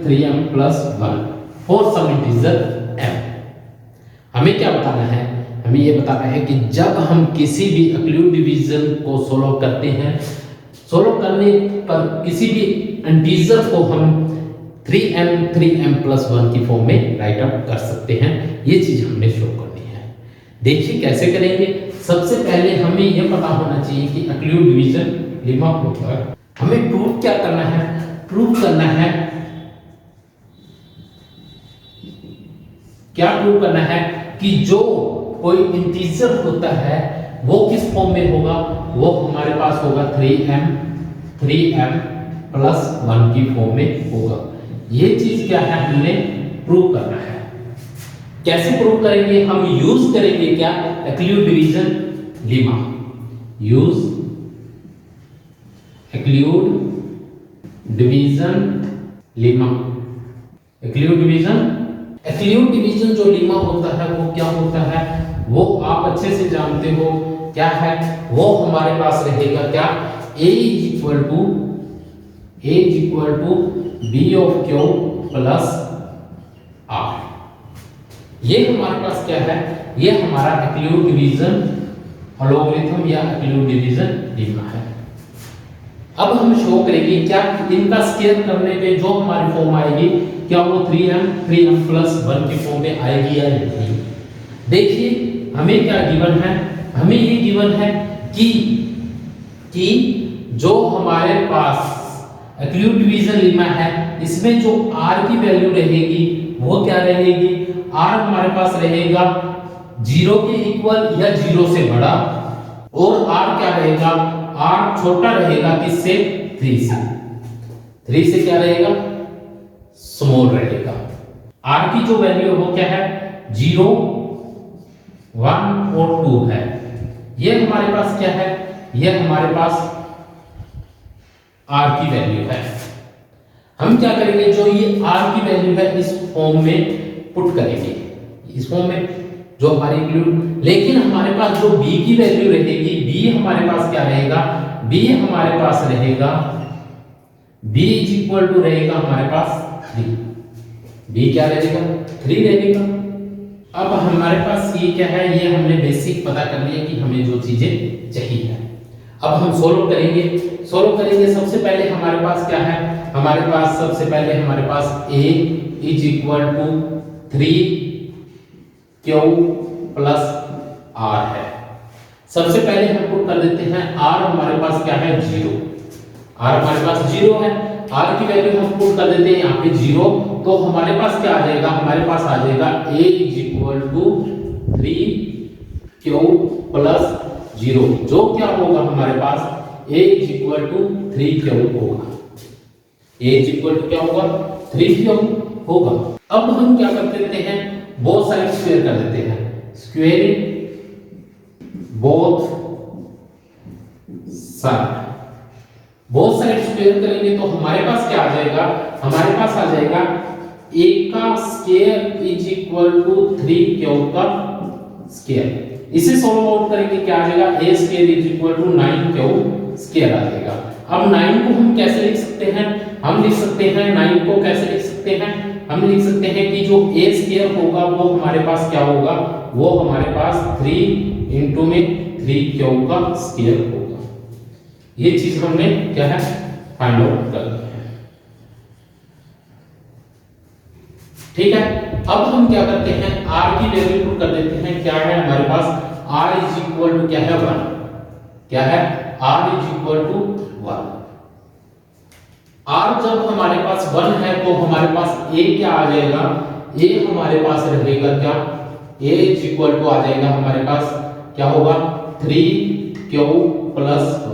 3m plus 1 for some integer m। हमें क्या बताना है, हमें ये बताना है कि जब हम किसी भी एक्लूड डिवीजन को सोल्व करते हैं, सोल्व करने पर किसी भी इंटीजर को हम 3m plus 1 की फॉर्म में राइट आउट कर सकते हैं। ये चीज हमने शो करनी है। देखिए कैसे करेंगे। सबसे पहले हमें यह पता होना चाहिए कि एक्लूड डिवीजन लेमा होता है। हमें प्रूफ क्या करना है? प्रूफ करना है, क्या प्रूफ करना है कि जो कोई इंटीजर होता है वो किस फॉर्म में होगा? वो हमारे पास होगा 3m प्लस 1 की फॉर्म में होगा। ये चीज क्या है, हमने प्रूव करना है। कैसे प्रूव करेंगे? हम यूज करेंगे क्या? Euclid division lemma. Use Euclid division lemma. Euclid division जो लेमा होता है वो क्या होता है? वो आप अच्छे से जानते हो क्या है। वो हमारे पास रहेगा क्या? A equal to B of Q plus r. ये हमारे पास क्या है? ये हमारा एक्लूड डिवीजन लॉगरिथम या एक्लूड डिवीजन लेमा है। अब हम शो करेंगे क्या इनका स्केयर करने पे जो हमारी फॉर्म आएगी क्या वो 3m प्लस 1 की फॉर्म में आएगी या नहीं। देखिए हमें क्या गिवन है? हमें ये गिवन है कि जो हमारे पास एक्लूड डिवीजन लेमा है इसमें जो r की वैल्यू रहेगी वो क्या रहेगी? r हमारे पास रहेगा 0 के इक्वल या 0 से बड़ा, और r क्या रहेगा? r छोटा रहेगा किससे? 3 से क्या रहेगा? स्मॉल रहेगा। r की जो वैल्यू है वो क्या है? 0, 1 और 2 है। ये हमारे पास क्या है? ये हमारे पास r की वैल्यू है। हम क्या करेंगे? जो ये r की वैल्यू है इस फॉर्म में पुट करेंगे, इस फॉर्म में जो हमारी इंक्लूड। लेकिन हमारे पास जो b की वैल्यू रहेगी, b हमारे पास क्या रहेगा? b हमारे पास रहेगा b इक्वल टू रहेगा हमारे पास 3। b क्या रहेगा? 3 रहेगा। अब हमारे पास ये क्या है? ये हमने बेसिक पता कर लिया कि हमें जो चीजें चाहिए। अब हम सोल्व करेंगे। सबसे पहले हमारे पास क्या है? हमारे पास सबसे पहले हमारे पास a is equal to 3q plus r है। सबसे पहले हम पुट कर देते हैं r हमारे पास क्या है? 0। r हमारे पास 0 है। r की वैल्यू हम पुट कर देते हैं यहाँ पे 0, तो हमारे पास क्या आ जाएगा? हमारे पास आ जाएगा a is equal to 3q plus 0, जो क्या होगा हमारे पास? a is equal to 3q होगा। a इज इक्वल टू क्या होगा? 3q होगा। अब हम क्या कर देते हैं? बोथ साइड स्क्वायर कर देते हैं। स्क्वायरिंग बोथ साइड स्क्वायर करेंगे तो हमारे पास क्या आ जाएगा? हमारे पास आ जाएगा a का square is equal to 3q का स्क्वायर। इसे सॉल्व आउट करेंगे क्या आ जाएगा? a square is equal to 9q square आ जाएगा। अब 9 को हम कैसे लिख सकते हैं? हम लिख सकते हैं 9 को कैसे लिख सकते हैं? हम लिख सकते हैं कि जो a स्क्वायर होगा वो हमारे पास क्या होगा? वो हमारे पास 3 इंटू में 3q का स्क्वायर होगा। ये चीज हमने क्या है? फाइंड आउट कर ली है। ठीक है। अब हम क्या करते हैं? r की वैल्यू पुट कर देते हैं। क्या है हमारे पास? r इज इक्वल टू क्या है? 1। क्या है? r is equal to 1। r जब हमारे पास 1 है तो हमारे पास a क्या आ जाएगा? a हमारे पास रहेगा क्या? a इज इक्वल टू आ जाएगा हमारे पास क्या होगा? 3q plus 1।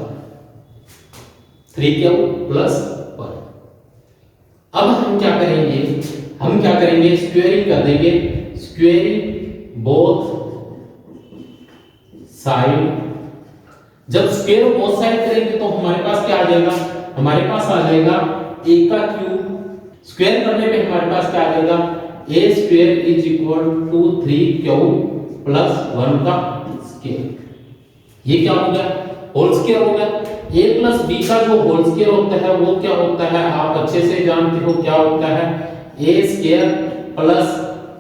3q plus 1। अब हम क्या करेंगे? स्क्वायरिंग कर देंगे। Squaring both side. जब स्क्वायर बोथ साइड करेंगे तो हमारे पास क्या आ जाएगा? हमारे पास आ जाएगा a का क्यूब। स्क्वायर करने पे हमारे पास क्या आ जाएगा? a square is equal to 3q plus 1 का स्क्वायर। ये क्या हो गया? होल स्क्वायर हो गया। a प्लस b का जो होल स्क्वायर होता है वो क्या होता है? आप अच्छे से जानते हो क्या होता है? a square plus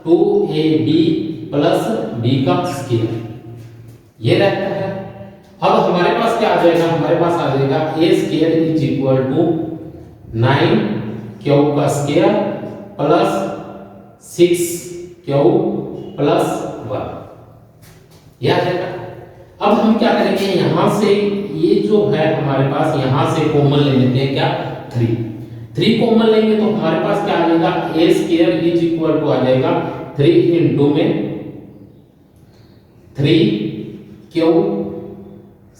2ab plus b का स्क्वायर, ये रहता है। अब हमारे पास क्या आ जाएगा? हमारे पास आ जाएगा a square is equal to 9q का स्क्वायर प्लस 6q प्लस 1, यह आ जाएगा। अब हम क्या करेंगे, यहाँ से ये जो है हमारे पास यहाँ से कॉमन ले लेते हैं, क्या 3 कॉमन लेंगे तो हमारे पास क्या आ जाएगा, a square is equal to आ जाएगा 3 इंटू में 3q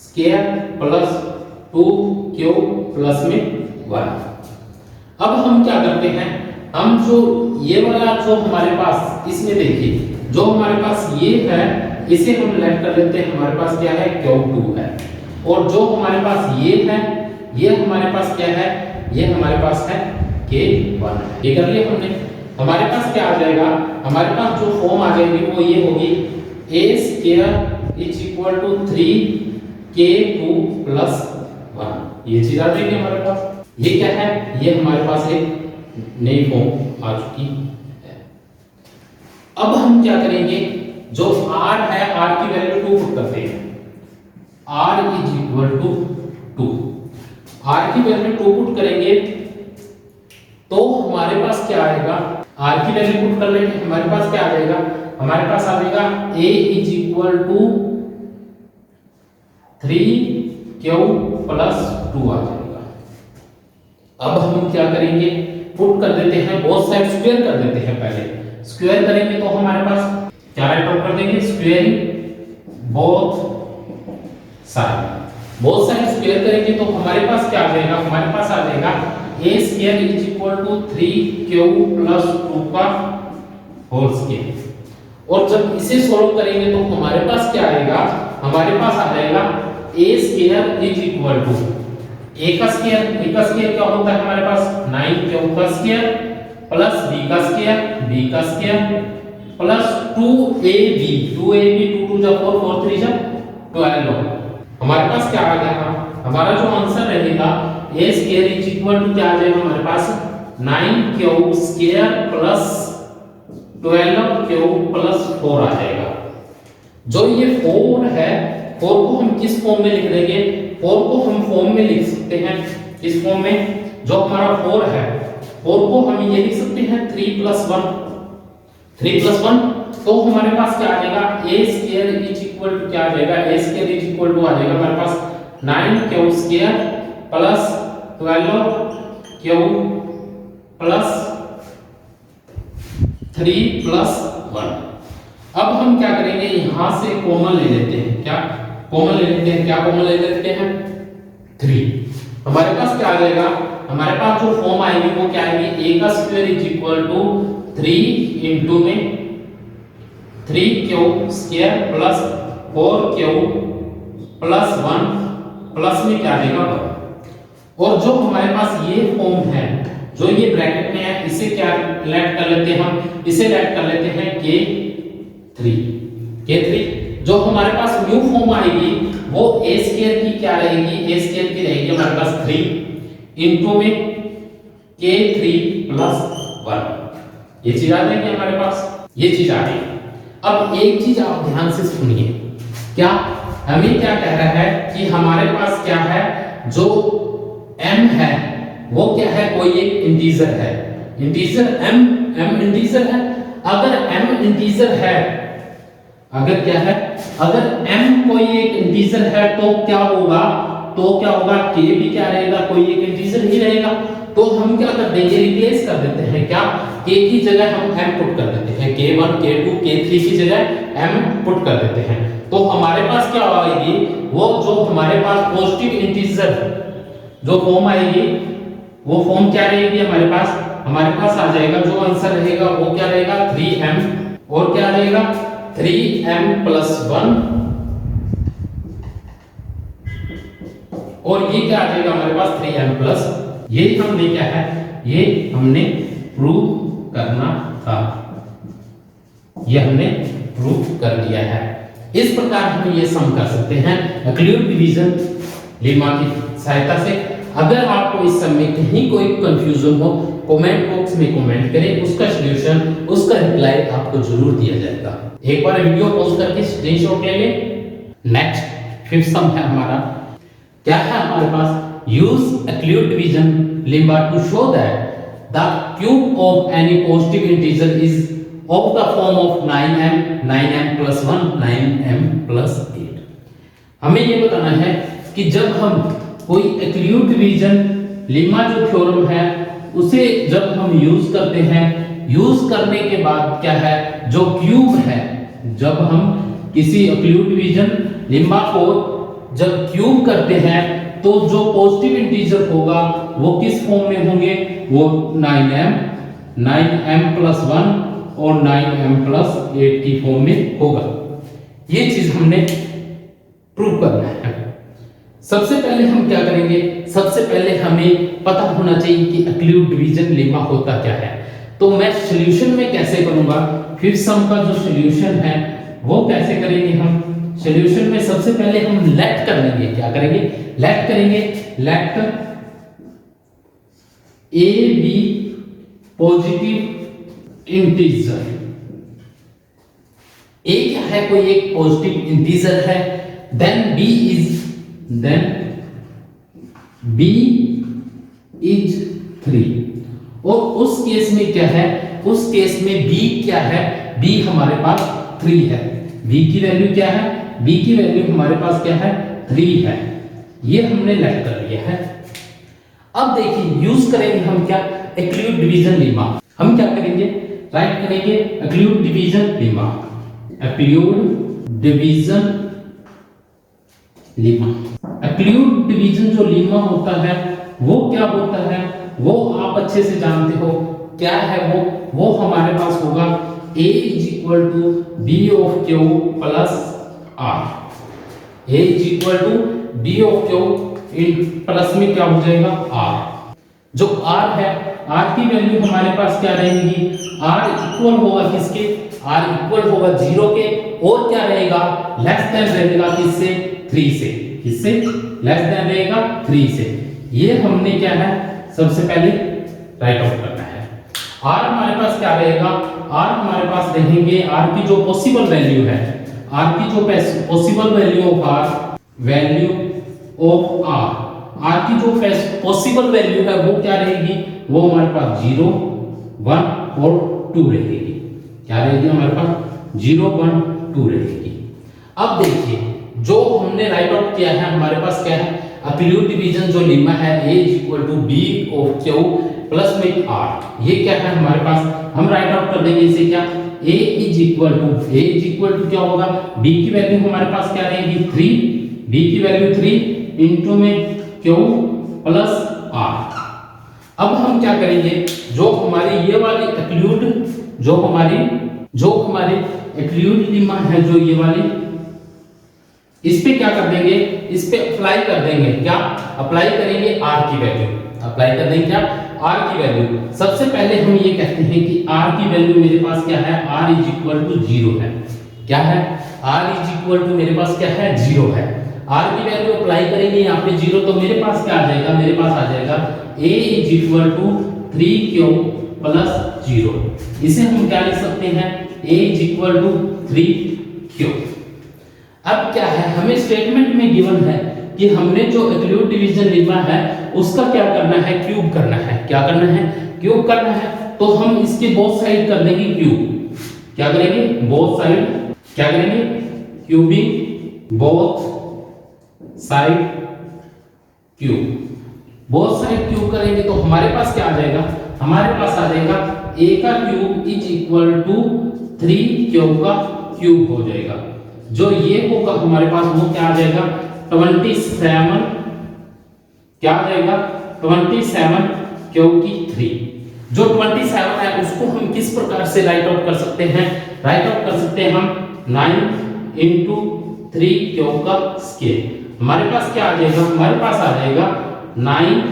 square plus 2q plus में 1। अब हम क्या करते हैं, हम जो ये वाला जो हमारे पास इसमें देखिए जो हमारे पास ये है इसे हम लेफ्ट कर लेते हैं, हमारे पास क्या है q2 है, और जो हमारे पास ये है ये हमारे पास क्या है, ये हमारे पास है k1। ये कर लिया हमने। हमारे पास क्या आ जाएगा, हमारे पास जो फॉर्म आ जाएगी वो ये होगी a square is equal to 3k2 plus 1। ये चीज आ जाएगी हमारे पास। ये क्या है, ये हमारे पास एक नई फॉर्म आ चुकी है। अब हम क्या करेंगे, जो r है r की वैल्यू 2 पुट करते हैं, r is equal to 2, r की वैल्यू 2 पुट करेंगे तो हमारे पास क्या आएगा, r की वैल्यू पुट कर लेंगे, हमारे पास क्या आ जाएगा, हमारे पास आ जाएगा a is equal to 3q plus 2 आ जाएगा। अब हम क्या करेंगे, पुट कर देते हैं, बोथ साइड स्क्वायर कर देते हैं। पहले स्क्वायर करेंगे तो हमारे पास क्या राइट आउट कर देंगे, स्क्वायरिंग बोथ साइड स्क्वायर करेंगे तो हमारे पास क्या आ जाएगा, हमारे पास आ जाएगा a square is equal to 3q plus 2 का होल स्क्वायर। और जब इसे सॉल्व करेंगे तो हमारे पास क्या आएगा, हमारे पास आ जाएगा a square is equal to a का स्क्वायर क्या होता है हमारे पास 9q का स्क्वायर प्लस b का स्क्वायर प्लस 2ab 2 2 जा 4 4 3 जा 12। हमारे पास क्या आ गया, हमारा जो आंसर रहेगा a square is equal to क्या आ जाएगा हमारे पास 9q square plus 12q plus 4 आ जाएगा। जो ये 4 है, 4 को हम किस फॉर्म में लिख देंगे, 4 को हम फॉर्म में लिख सकते हैं, इस फॉर्म में जो हमारा 4 है 4 को हम ये लिख सकते हैं 3 प्लस 1 तो हमारे पास क्या आ जाएगा, a square is equal to क्या आ जाएगा, a square is equal to आ जाएगा हमारे पास 9q square plus 12q plus 3 plus 1। अब हम क्या करेंगे, यहां से कॉमन ले लेते हैं, क्या कॉमन ले लेते हैं, क्या कॉमन ले लेते हैं 3। हमारे पास क्या आ जाएगा, हमारे पास जो फॉर्म आएगी वो क्या आएगी, a का square is equal to 3 into में 3q square plus 4q plus 1 plus में क्या आ जाएगा 1। और जो हमारे पास ये फॉर्म है, जो ये ब्रैकेट में है, इसे क्या लेट कर लेते हैं हम, इसे लेट कर लेते हैं k3। जो हमारे पास न्यू फॉर्म आएगी वो a स्क्वायर की क्या रहेगी, a स्क्वायर की रहेगी हमारे पास 3 इंटू में k3 प्लस 1। ये चीज आ जाएगी हमारे पास, ये चीज आ गई। अब एक चीज आप ध्यान से सुनिए, क्या हमें क्या कह रहा है कि हमारे पास क्या है, जो m है वो क्या है, कोई एक इंटीजर है, इंटीजर m इंटीजर है। अगर m इंटीजर है, अगर क्या है, अगर m कोई एक इंटीजर है तो क्या होगा, k भी क्या रहेगा, कोई एक इंटीजर ही रहेगा। तो हम क्या कर देंगे, रिप्लेस कर देते हैं, क्या k की जगह हम m पुट कर देते हैं, k1 k2 k3 की जगह m पुट कर देते हैं। तो हमारे पास क्या आएगी, वो जो हमारे पास पॉजिटिव इंटीजर जो फॉर्म आएगी वो फॉर्म क्या रहेगी हमारे पास आ जाएगा, जो आंसर रहेगा वो क्या रहेगा 3m और क्या रहेगा 3m प्लस 1 और ये क्या आ जाएगा हमारे पास 3m प्लस। ये हमने क्या है, ये हमने प्रूव करना था, ये हमने प्रूव कर लिया है। इस प्रकार हम ये सम कर सकते हैं यूक्लिड डिवीजन लेमा की सहायता से। अगर आपको इस सम में कहीं कोई कंफ्यूजन हो, कमेंट बॉक्स में कमेंट करें, उसका सॉल्यूशन, उसका रिप्लाई आपको जरूर दिया जाएगा। एक बार वीडियो पॉज करके स्क्रीनशॉट ले लें। नेक्स्ट फिफ्थ सम है हमारा, क्या है हमारे पास, use Euclid division lemma to show that the cube of any positive integer is of the form of 9m plus 1 9m plus 8। हमें ये बताना है कि जब हम कोई एक्सक्लूड डिवीजन लेमा जो थ्योरम है उसे जब हम यूज करते हैं, यूज करने के बाद क्या है, जो क्यूब है, जब हम किसी एक्सक्लूड डिवीजन लेमा को जब क्यूब करते हैं तो जो पॉजिटिव इंटीजर होगा वो किस फॉर्म में होंगे, वो 9m प्लस 1 और 9m+8 की फॉर्म में होगा। ये चीज हमने प्रूव करना है। सबसे पहले हम क्या करेंगे, सबसे पहले हमें पता होना चाहिए कि एक्सक्लूड डिवीजन लेमा होता क्या है। तो मैं सॉल्यूशन में कैसे करूंगा, फिर सम का जो सॉल्यूशन है वो कैसे करेंगे हम। सॉल्यूशन में सबसे पहले हम लेट कर लेंगे, क्या करेंगे, लेट करेंगे, let a b positive integer. A क्या है, कोई एक पॉजिटिव इंटीजर है, देन बी इज 3। और उस केस में क्या है, उस केस में बी क्या है, बी हमारे पास 3 है। बी की वैल्यू क्या है, बी की वैल्यू हमारे पास क्या है, 3 है। ये हमने लेट कर लिया है। अब देखिए यूज करेंगे हम क्या, एक्सक्लूड डिवीजन लेमा। हम क्या करेंगे, राइट करेंगे exclude division lemma, exclude division lemma. Exclude division जो लेमा होता है वो क्या होता है, वो आप अच्छे से जानते हो क्या है, वो हमारे पास होगा A is equal to B of Q plus r. A is equal to B of Q plus में क्या हो जाएगा, आर। जो आर है, आर की वैल्यू हमारे पास क्या रहेगी, आर इक्वल होगा किसके, आर इक्वल होगा 0 के, और क्या रहेगा, लेस देन रहेगा किससे, 3 से। किससे, लेस देन रहेगा 3 से। ये हमने क्या है, सबसे पहले राइट आउट करना है। आर हमारे पास क्या रहेगा, आर हमारे पास रहेंगे, आर की जो पॉसिबल वैल्यू है, आर की जो possible value of r, value of r, r की जो पॉसिबल वैल्यू है वो क्या रहेगी, वो हमारे पास 0, 1 और 2 रहेगी। क्या रहेगी हमारे पास, 0, 1, 2 रहेगी। अब देखिए जो हमने राइट आउट किया है, हमारे पास क्या है, एक्सक्लूड डिवीजन जो लेमा है A is equal to B of Q plus में आर। ये क्या है हमारे पास, हम राइट आउट कर देंगे इसे क्या, A इज इक्वल टू क्या होगा, B की वैल्यू हमारे पास क्या रहेगी 3, B की वैल्यू 3 इनटू में Q प्लस R। अब हम क्या करेंगे, जो हमारी ये वाली एक्सक्लूड, जो हमारी एक्सक्लूड लेमा है, जो ये वाली, इस पे क्या कर देंगे, इस पे अप्लाई कर देंगे, क्या अप्लाई करेंगे, R की वैल्यू अप्लाई कर देंगे, क्या R की वैल्यू। सबसे पहले हम ये कहते हैं कि R की वैल्यू मेरे पास क्या है, R इज इक्वल टू 0 है। क्या है, R इज इक्वल टू मेरे पास क्या है, 0 है। R की वैल्यू अप्लाई करेंगे यहाँ पे 0, तो मेरे पास क्या आ जाएगा, मेरे पास आ जाएगा A is equal to 3Q plus 0। इसे हम क्या लिख सकते हैं, A is equal to 3Q। अब क्या है, हमें स्टेटमेंट में गिवन है कि हमने जो एक्सक्लूड डिवीजन लेमा है उसका क्या करना है, क्यूब करना है। क्या करना है, क्यूब करना है। तो हम इसके बोथ साइड कर देंगे क्यूब। क्या करेंगे, बोथ साइड क्या करेंगे, cubing both side cube. Both side cube करेंगे तो हमारे पास क्या आ जाएगा, हमारे पास आ जाएगा A का cube is equal to 3Q का क्यूब हो जाएगा। जो ये होगा हमारे पास वो क्या आ जाएगा, 27, क्या आ जाएगा, 27 क्योंकि 3। जो 27 है उसको हम किस प्रकार से राइट आउट कर सकते हैं, राइट आउट कर सकते हैं हम 9 इंटू 3Q का स्क्वायर। हमारे पास क्या आ जाएगा, हमारे पास आ जाएगा 9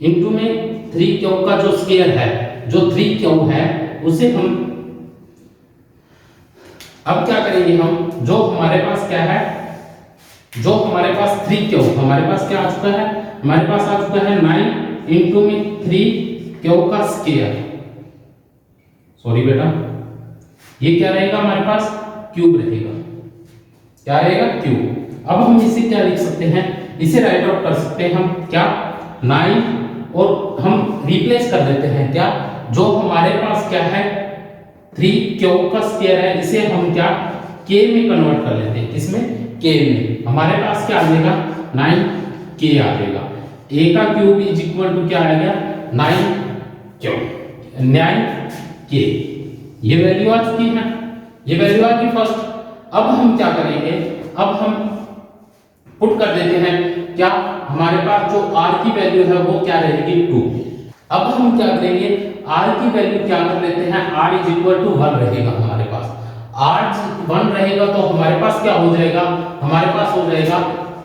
इंटू में 3Q का जो स्क्वायर है, जो 3Q है उसे हम अब क्या करेंगे, हम जो हमारे पास क्या है, जो हमारे पास 3Q, हमारे पास क्या आ चुका है, हमारे पास आ चुका है 9 इंटू में 3Q का स्क्वायर। सॉरी बेटा, ये क्या रहेगा हमारे पास, क्यूब रहेगा। क्या रहेगा, क्यूब। अब हम इसे क्या लिख सकते हैं, इसे राइट आउट कर सकते हैं हम क्या, 9 और हम रिप्लेस कर देते हैं क्या, जो हमारे पास क्या है 3Q का स्क्वायर है, इसे हम क्या के में कन्वर्ट कर लेते हैं। किसमें? के में। हमारे पास क्या आ जाएगा? 9k आ जाएगा। a का क्यूब इज इक्वल टू क्या आ गया? 9k। ये वैल्यू आ चुकी है, ये वैल्यू आ गई फर्स्ट। अब हम क्या करेंगे? अब हम पुट कर देते हैं क्या? हमारे पास जो r की वैल्यू है वो क्या रहेगी? 2। अब हम क्या करेंगे? r की वैल्यू क्या कर लेते हैं? r इज इक्वल टू 1 रहेगा हमारे पास। r 1 रहेगा तो हमारे पास क्या हो जाएगा? हमारे पास हो जाएगा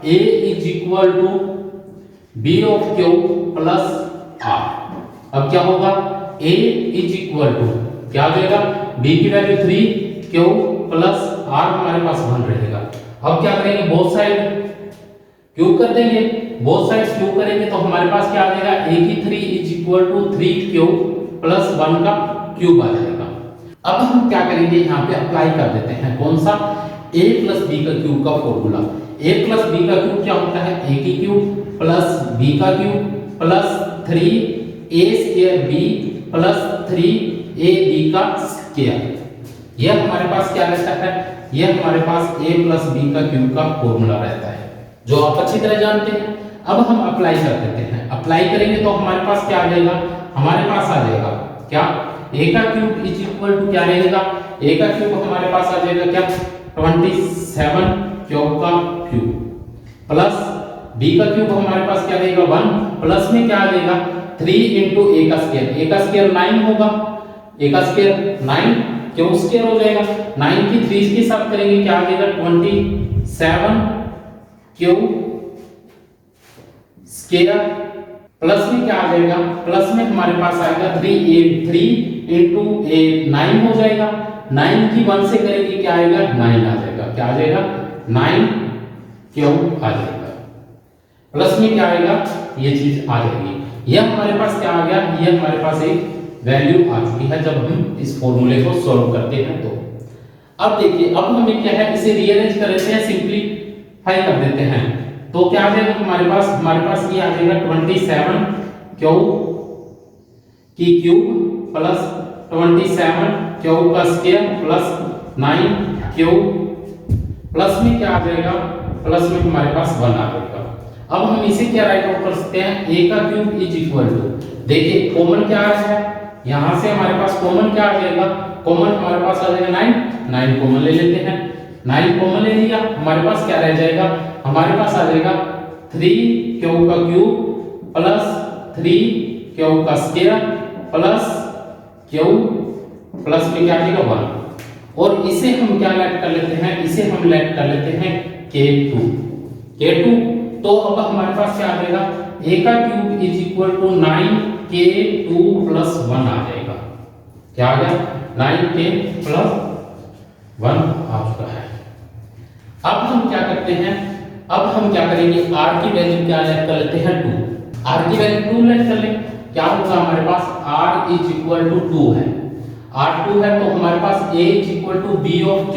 a is equal to b of q plus r। अब क्या होगा? a इज इक्वल टू क्या हो जाएगा? b की वैल्यू 3, q प्लस r हमारे पास 1 रहेगा। अब क्या करेंगे? बोथ साइड क्यूब कर देंगे। बोथ साइड क्यूब करेंगे तो हमारे पास क्या आ जाएगा? a की 3 is equal to 3q plus 1 का क्यूब आ जाएगा। अब हम क्या करेंगे? यहाँ पे अप्लाई कर देते हैं कौन सा? a प्लस b का क्यूब का फॉर्मूला। a प्लस b का क्यूब क्या होता है? a की क्यूब प्लस b का cube plus 3a square b plus 3ab का स्क्वायर। यह हमारे पास क्या रहता है? यह हमारे पास a प्लस b का क्यूब का फॉर्मूला रहता है, जो आप अच्छी तरह जानते हैं। अब हम अप्लाई कर देते हैं। अप्लाई करेंगे तो हमारे पास क्या आ जाएगा? हमारे पास आ जाएगा क्या? a का क्यूब इज इक्वल टू क्या रहेगा? a का क्यूब हमारे पास आ जाएगा क्या? 27 क्यूब का क्यूब प्लस b का क्यूब हमारे पास क्या रहेगा? 1 प्लस में क्या आ जाएगा? 3 into a का स्क्वायर। a का स्क्वायर 9 होगा, a का स्क्वायर 9 क्यों स्क्वायर हो जाएगा? 9 की 3 के साथ करेंगे क्या आ जाएगा? 27 क्यूब स्क्वायर प्लस में क्या आ जाएगा? प्लस में हमारे पास आएगा 3 into a 9 हो जाएगा। 9 की 1 से करेंगे क्या आएगा? 9 आ जाएगा। क्या आ जाएगा? 9 क्यूब आ जाएगा। प्लस में क्या आएगा? ये चीज आ जाएगी। यह हमारे पास क्या आ गया? यह हमारे पास एक वैल्यू आ चुकी है जब हम इस फॉर्मूले को सॉल्व करते हैं तो। अब देखिए, अब हमें क्या है? इसे रीअरेंज कर लेते हैं, सिंपलीफाई कर देते हैं। तो क्या आ जाएगा हमारे पास? हमारे पास ये आ जाएगा 27 क्यूब की क्यूब प्लस 27 क्यूब का स्क्वायर प्लस 9 क्यूब प्लस में क्या आ जाएगा? प्लस में हमारे पास 1 आ जाएगा। अब हम इसे क्या राइट आउट कर सकते हैं? a का क्यूब इज इक्वल टू, देखिए कॉमन क्या आ रहा है? यहां से हमारे पास कॉमन क्या आ जाएगा? कॉमन हमारे पास आ जाएगा 9 कॉमन ले लेते हैं। 9 कॉमन ले लिया, हमारे पास क्या रह जाएगा? हमारे पास आ जाएगा 3 क्यूब का क्यूब प्लस 3 क्यूब का स्क्वायर प्लस क्यूब प्लस में क्या आ जाएगा? 1। और इसे हम क्या लेट कर लेते हैं? इसे हम लेट कर लेते हैं k2। तो अब हमारे पास क्या आ जाएगा? a का cube is equal to 9k2 plus 1 आ जाएगा। क्या आ गया? 9k प्लस 1 आ चुका है। अब हम क्या करते हैं? अब हम क्या करेंगे? r की वैल्यू क्या लेट कर लेते हैं? 2। r की वैल्यू 2 लेट कर ले। क्या होगा हमारे पास? r इज इक्वल टू 2 है। r 2 है तो हमारे पास a is equal to b of q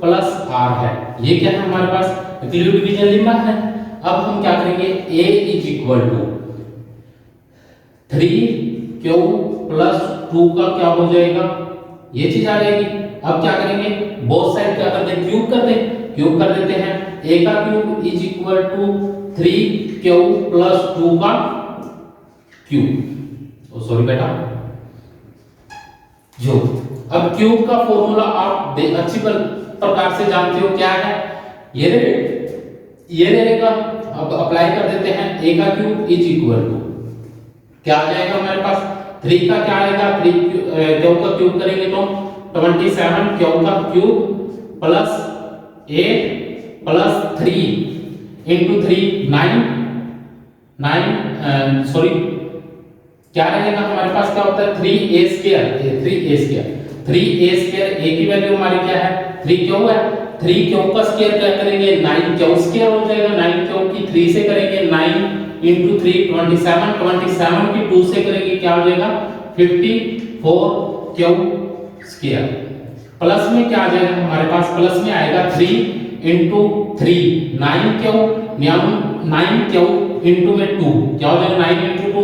plus r है। ये क्या है हमारे पास? यूक्लिड डिवीजन लेमा है। अब हम क्या करेंगे? a is equal to 3q plus 2 का क्या हो जाएगा? ये चीज आ जाएगी। अब क्या करेंगे? बोथ साइड क्या कर दे? क्यूब कर दे। क्यूब कर देते हैं। a का cube is equal to 3q plus 2 का क्यूब। सॉरी बेटा, जो अब क्यूब का फॉर्मूला आप अच्छी प्रकार से जानते हो क्या है? ये रहेगा। अब अप्लाई कर देते हैं। a का क्यूब इज इक्वल टू क्या आ जाएगा हमारे पास? 3 का क्या आएगा? 3 क्यूब का क्यूब करेंगे तो 27 क्यूब का cube plus 8 plus 3 into 3 9 sorry क्या रहेगा हमारे पास? क्या होता है? 3a square 3a square. a की वैल्यू हमारी क्या है? 3 क्यूब है। 3 क्यूब का स्क्वायर क्या करेंगे? 9 क्यूब स्क्वायर हो जाएगा। 9 क्यूब की 3 से करेंगे 9 into 3 27 की 2 से करेंगे क्या हो जाएगा? 54 क्यूब स्क्वायर प्लस में क्या आ जाएगा हमारे पास? प्लस में आएगा 3 into 3 9 क्यूब 9 क्यूब into में 2 क्या हो जाएगा? 9 into 2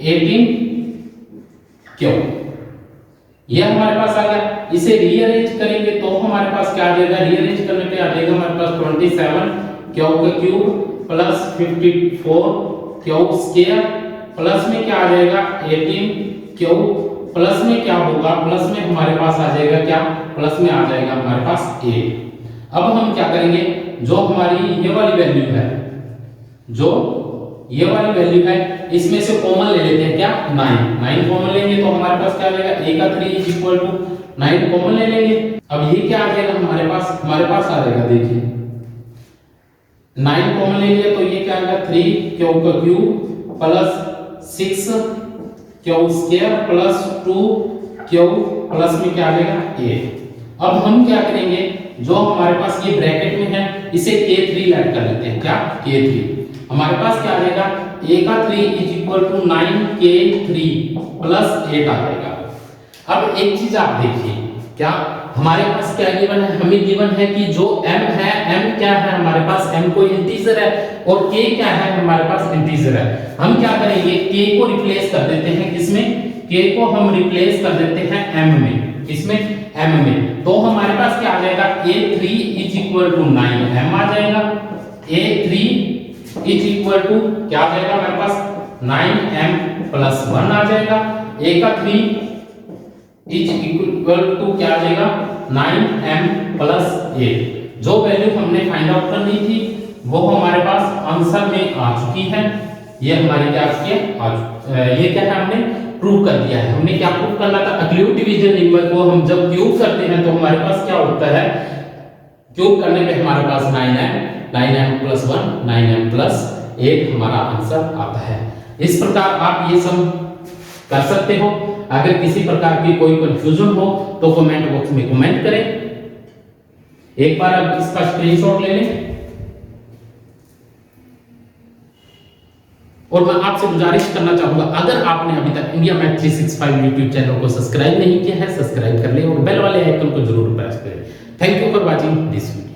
18 क्यूब। ये हमारे पास आ गया। इसे रीअरेंज करेंगे तो हमारे पास क्या आ जाएगा, रीअरेंज करने पे आ जाएगा हमारे पास 27 क्यू का cube plus 54 Q square plus में क्या आ जाएगा 18 क्यू प्लस में क्या होगा, प्लस में हमारे पास आ जाएगा क्या, प्लस में आ जाएगा हमारे पास 8। अब हम क्या करेंगे, जो हमारी ये वाली वैल्यू है, जो ये वाली वैल्यू है, इसमें से कॉमन ले लेते हैं क्या, 9 कॉमन लेंगे तो हमारे पास क्या आ जाएगा, a का 3 इज इक्वल टू 9 कॉमन ले लेंगे। अब ये क्या आ जाएगा हमारे पास आ जाएगा, देखिए 9 कॉमन ले लिया तो ये क्या आएगा 3 क्यू का cube plus 6 Q square plus 2 Q plus में क्या आ जाएगा 8। अब हम क्या करेंगे, जो हमारे पास ये ब्रैकेट में है इसे k3 ऐड कर लेते हैं, क्या k3। हमारे पास क्या आ जाएगा, a का 3 is equal to 9k3 plus 8 आ जाएगा। अब एक चीज आप देखिए, क्या हमारे पास क्या गिवन है, हमें गिवन है कि जो m है, m क्या है हमारे पास, m कोई इंटीजर है और k क्या है हमारे पास इंटीजर है। हम क्या करेंगे, k को रिप्लेस कर देते हैं, किसमें, k को हम रिप्लेस कर देते हैं m में, किसमें, m में। तो हमारे पास क्या आ जाएगा, a3 is equal to 9m आ जाएगा, a3 इज इक्वल टू क्या आ जाएगा हमारे पास 9m प्लस 1 आ जाएगा, a का 3 इज इक्वल टू क्या आ जाएगा 9m प्लस 8। जो वैल्यू हमने फाइंड आउट करनी थी वो हमारे पास आंसर में आ चुकी है। ये हमारी क्या आ चुकी है, ये क्या है, हमने प्रूव कर दिया है। हमने क्या प्रूव करना था, अक्लूट डिवीजन नंबर को हम जब क्यूब करते हैं तो हमारे पास क्या होता है, क्यूब करने पे हमारे पास 9m प्लस 1 9m प्लस 8 हमारा आंसर आता है। इस प्रकार आप ये सब कर सकते हो। अगर किसी प्रकार की कोई कंफ्यूजन हो तो कमेंट बॉक्स में कमेंट करें। एक बार आप इसका स्क्रीनशॉट ले लें। और मैं आपसे गुजारिश करना चाहूंगा, अगर आपने अभी तक इंडिया मैथ 365 यूट्यूब चैनल को सब्सक्राइब नहीं किया है, सब्सक्राइब कर लें और बेल वाले आइकन को जरूर प्रेस करें। Thank you for watching this video.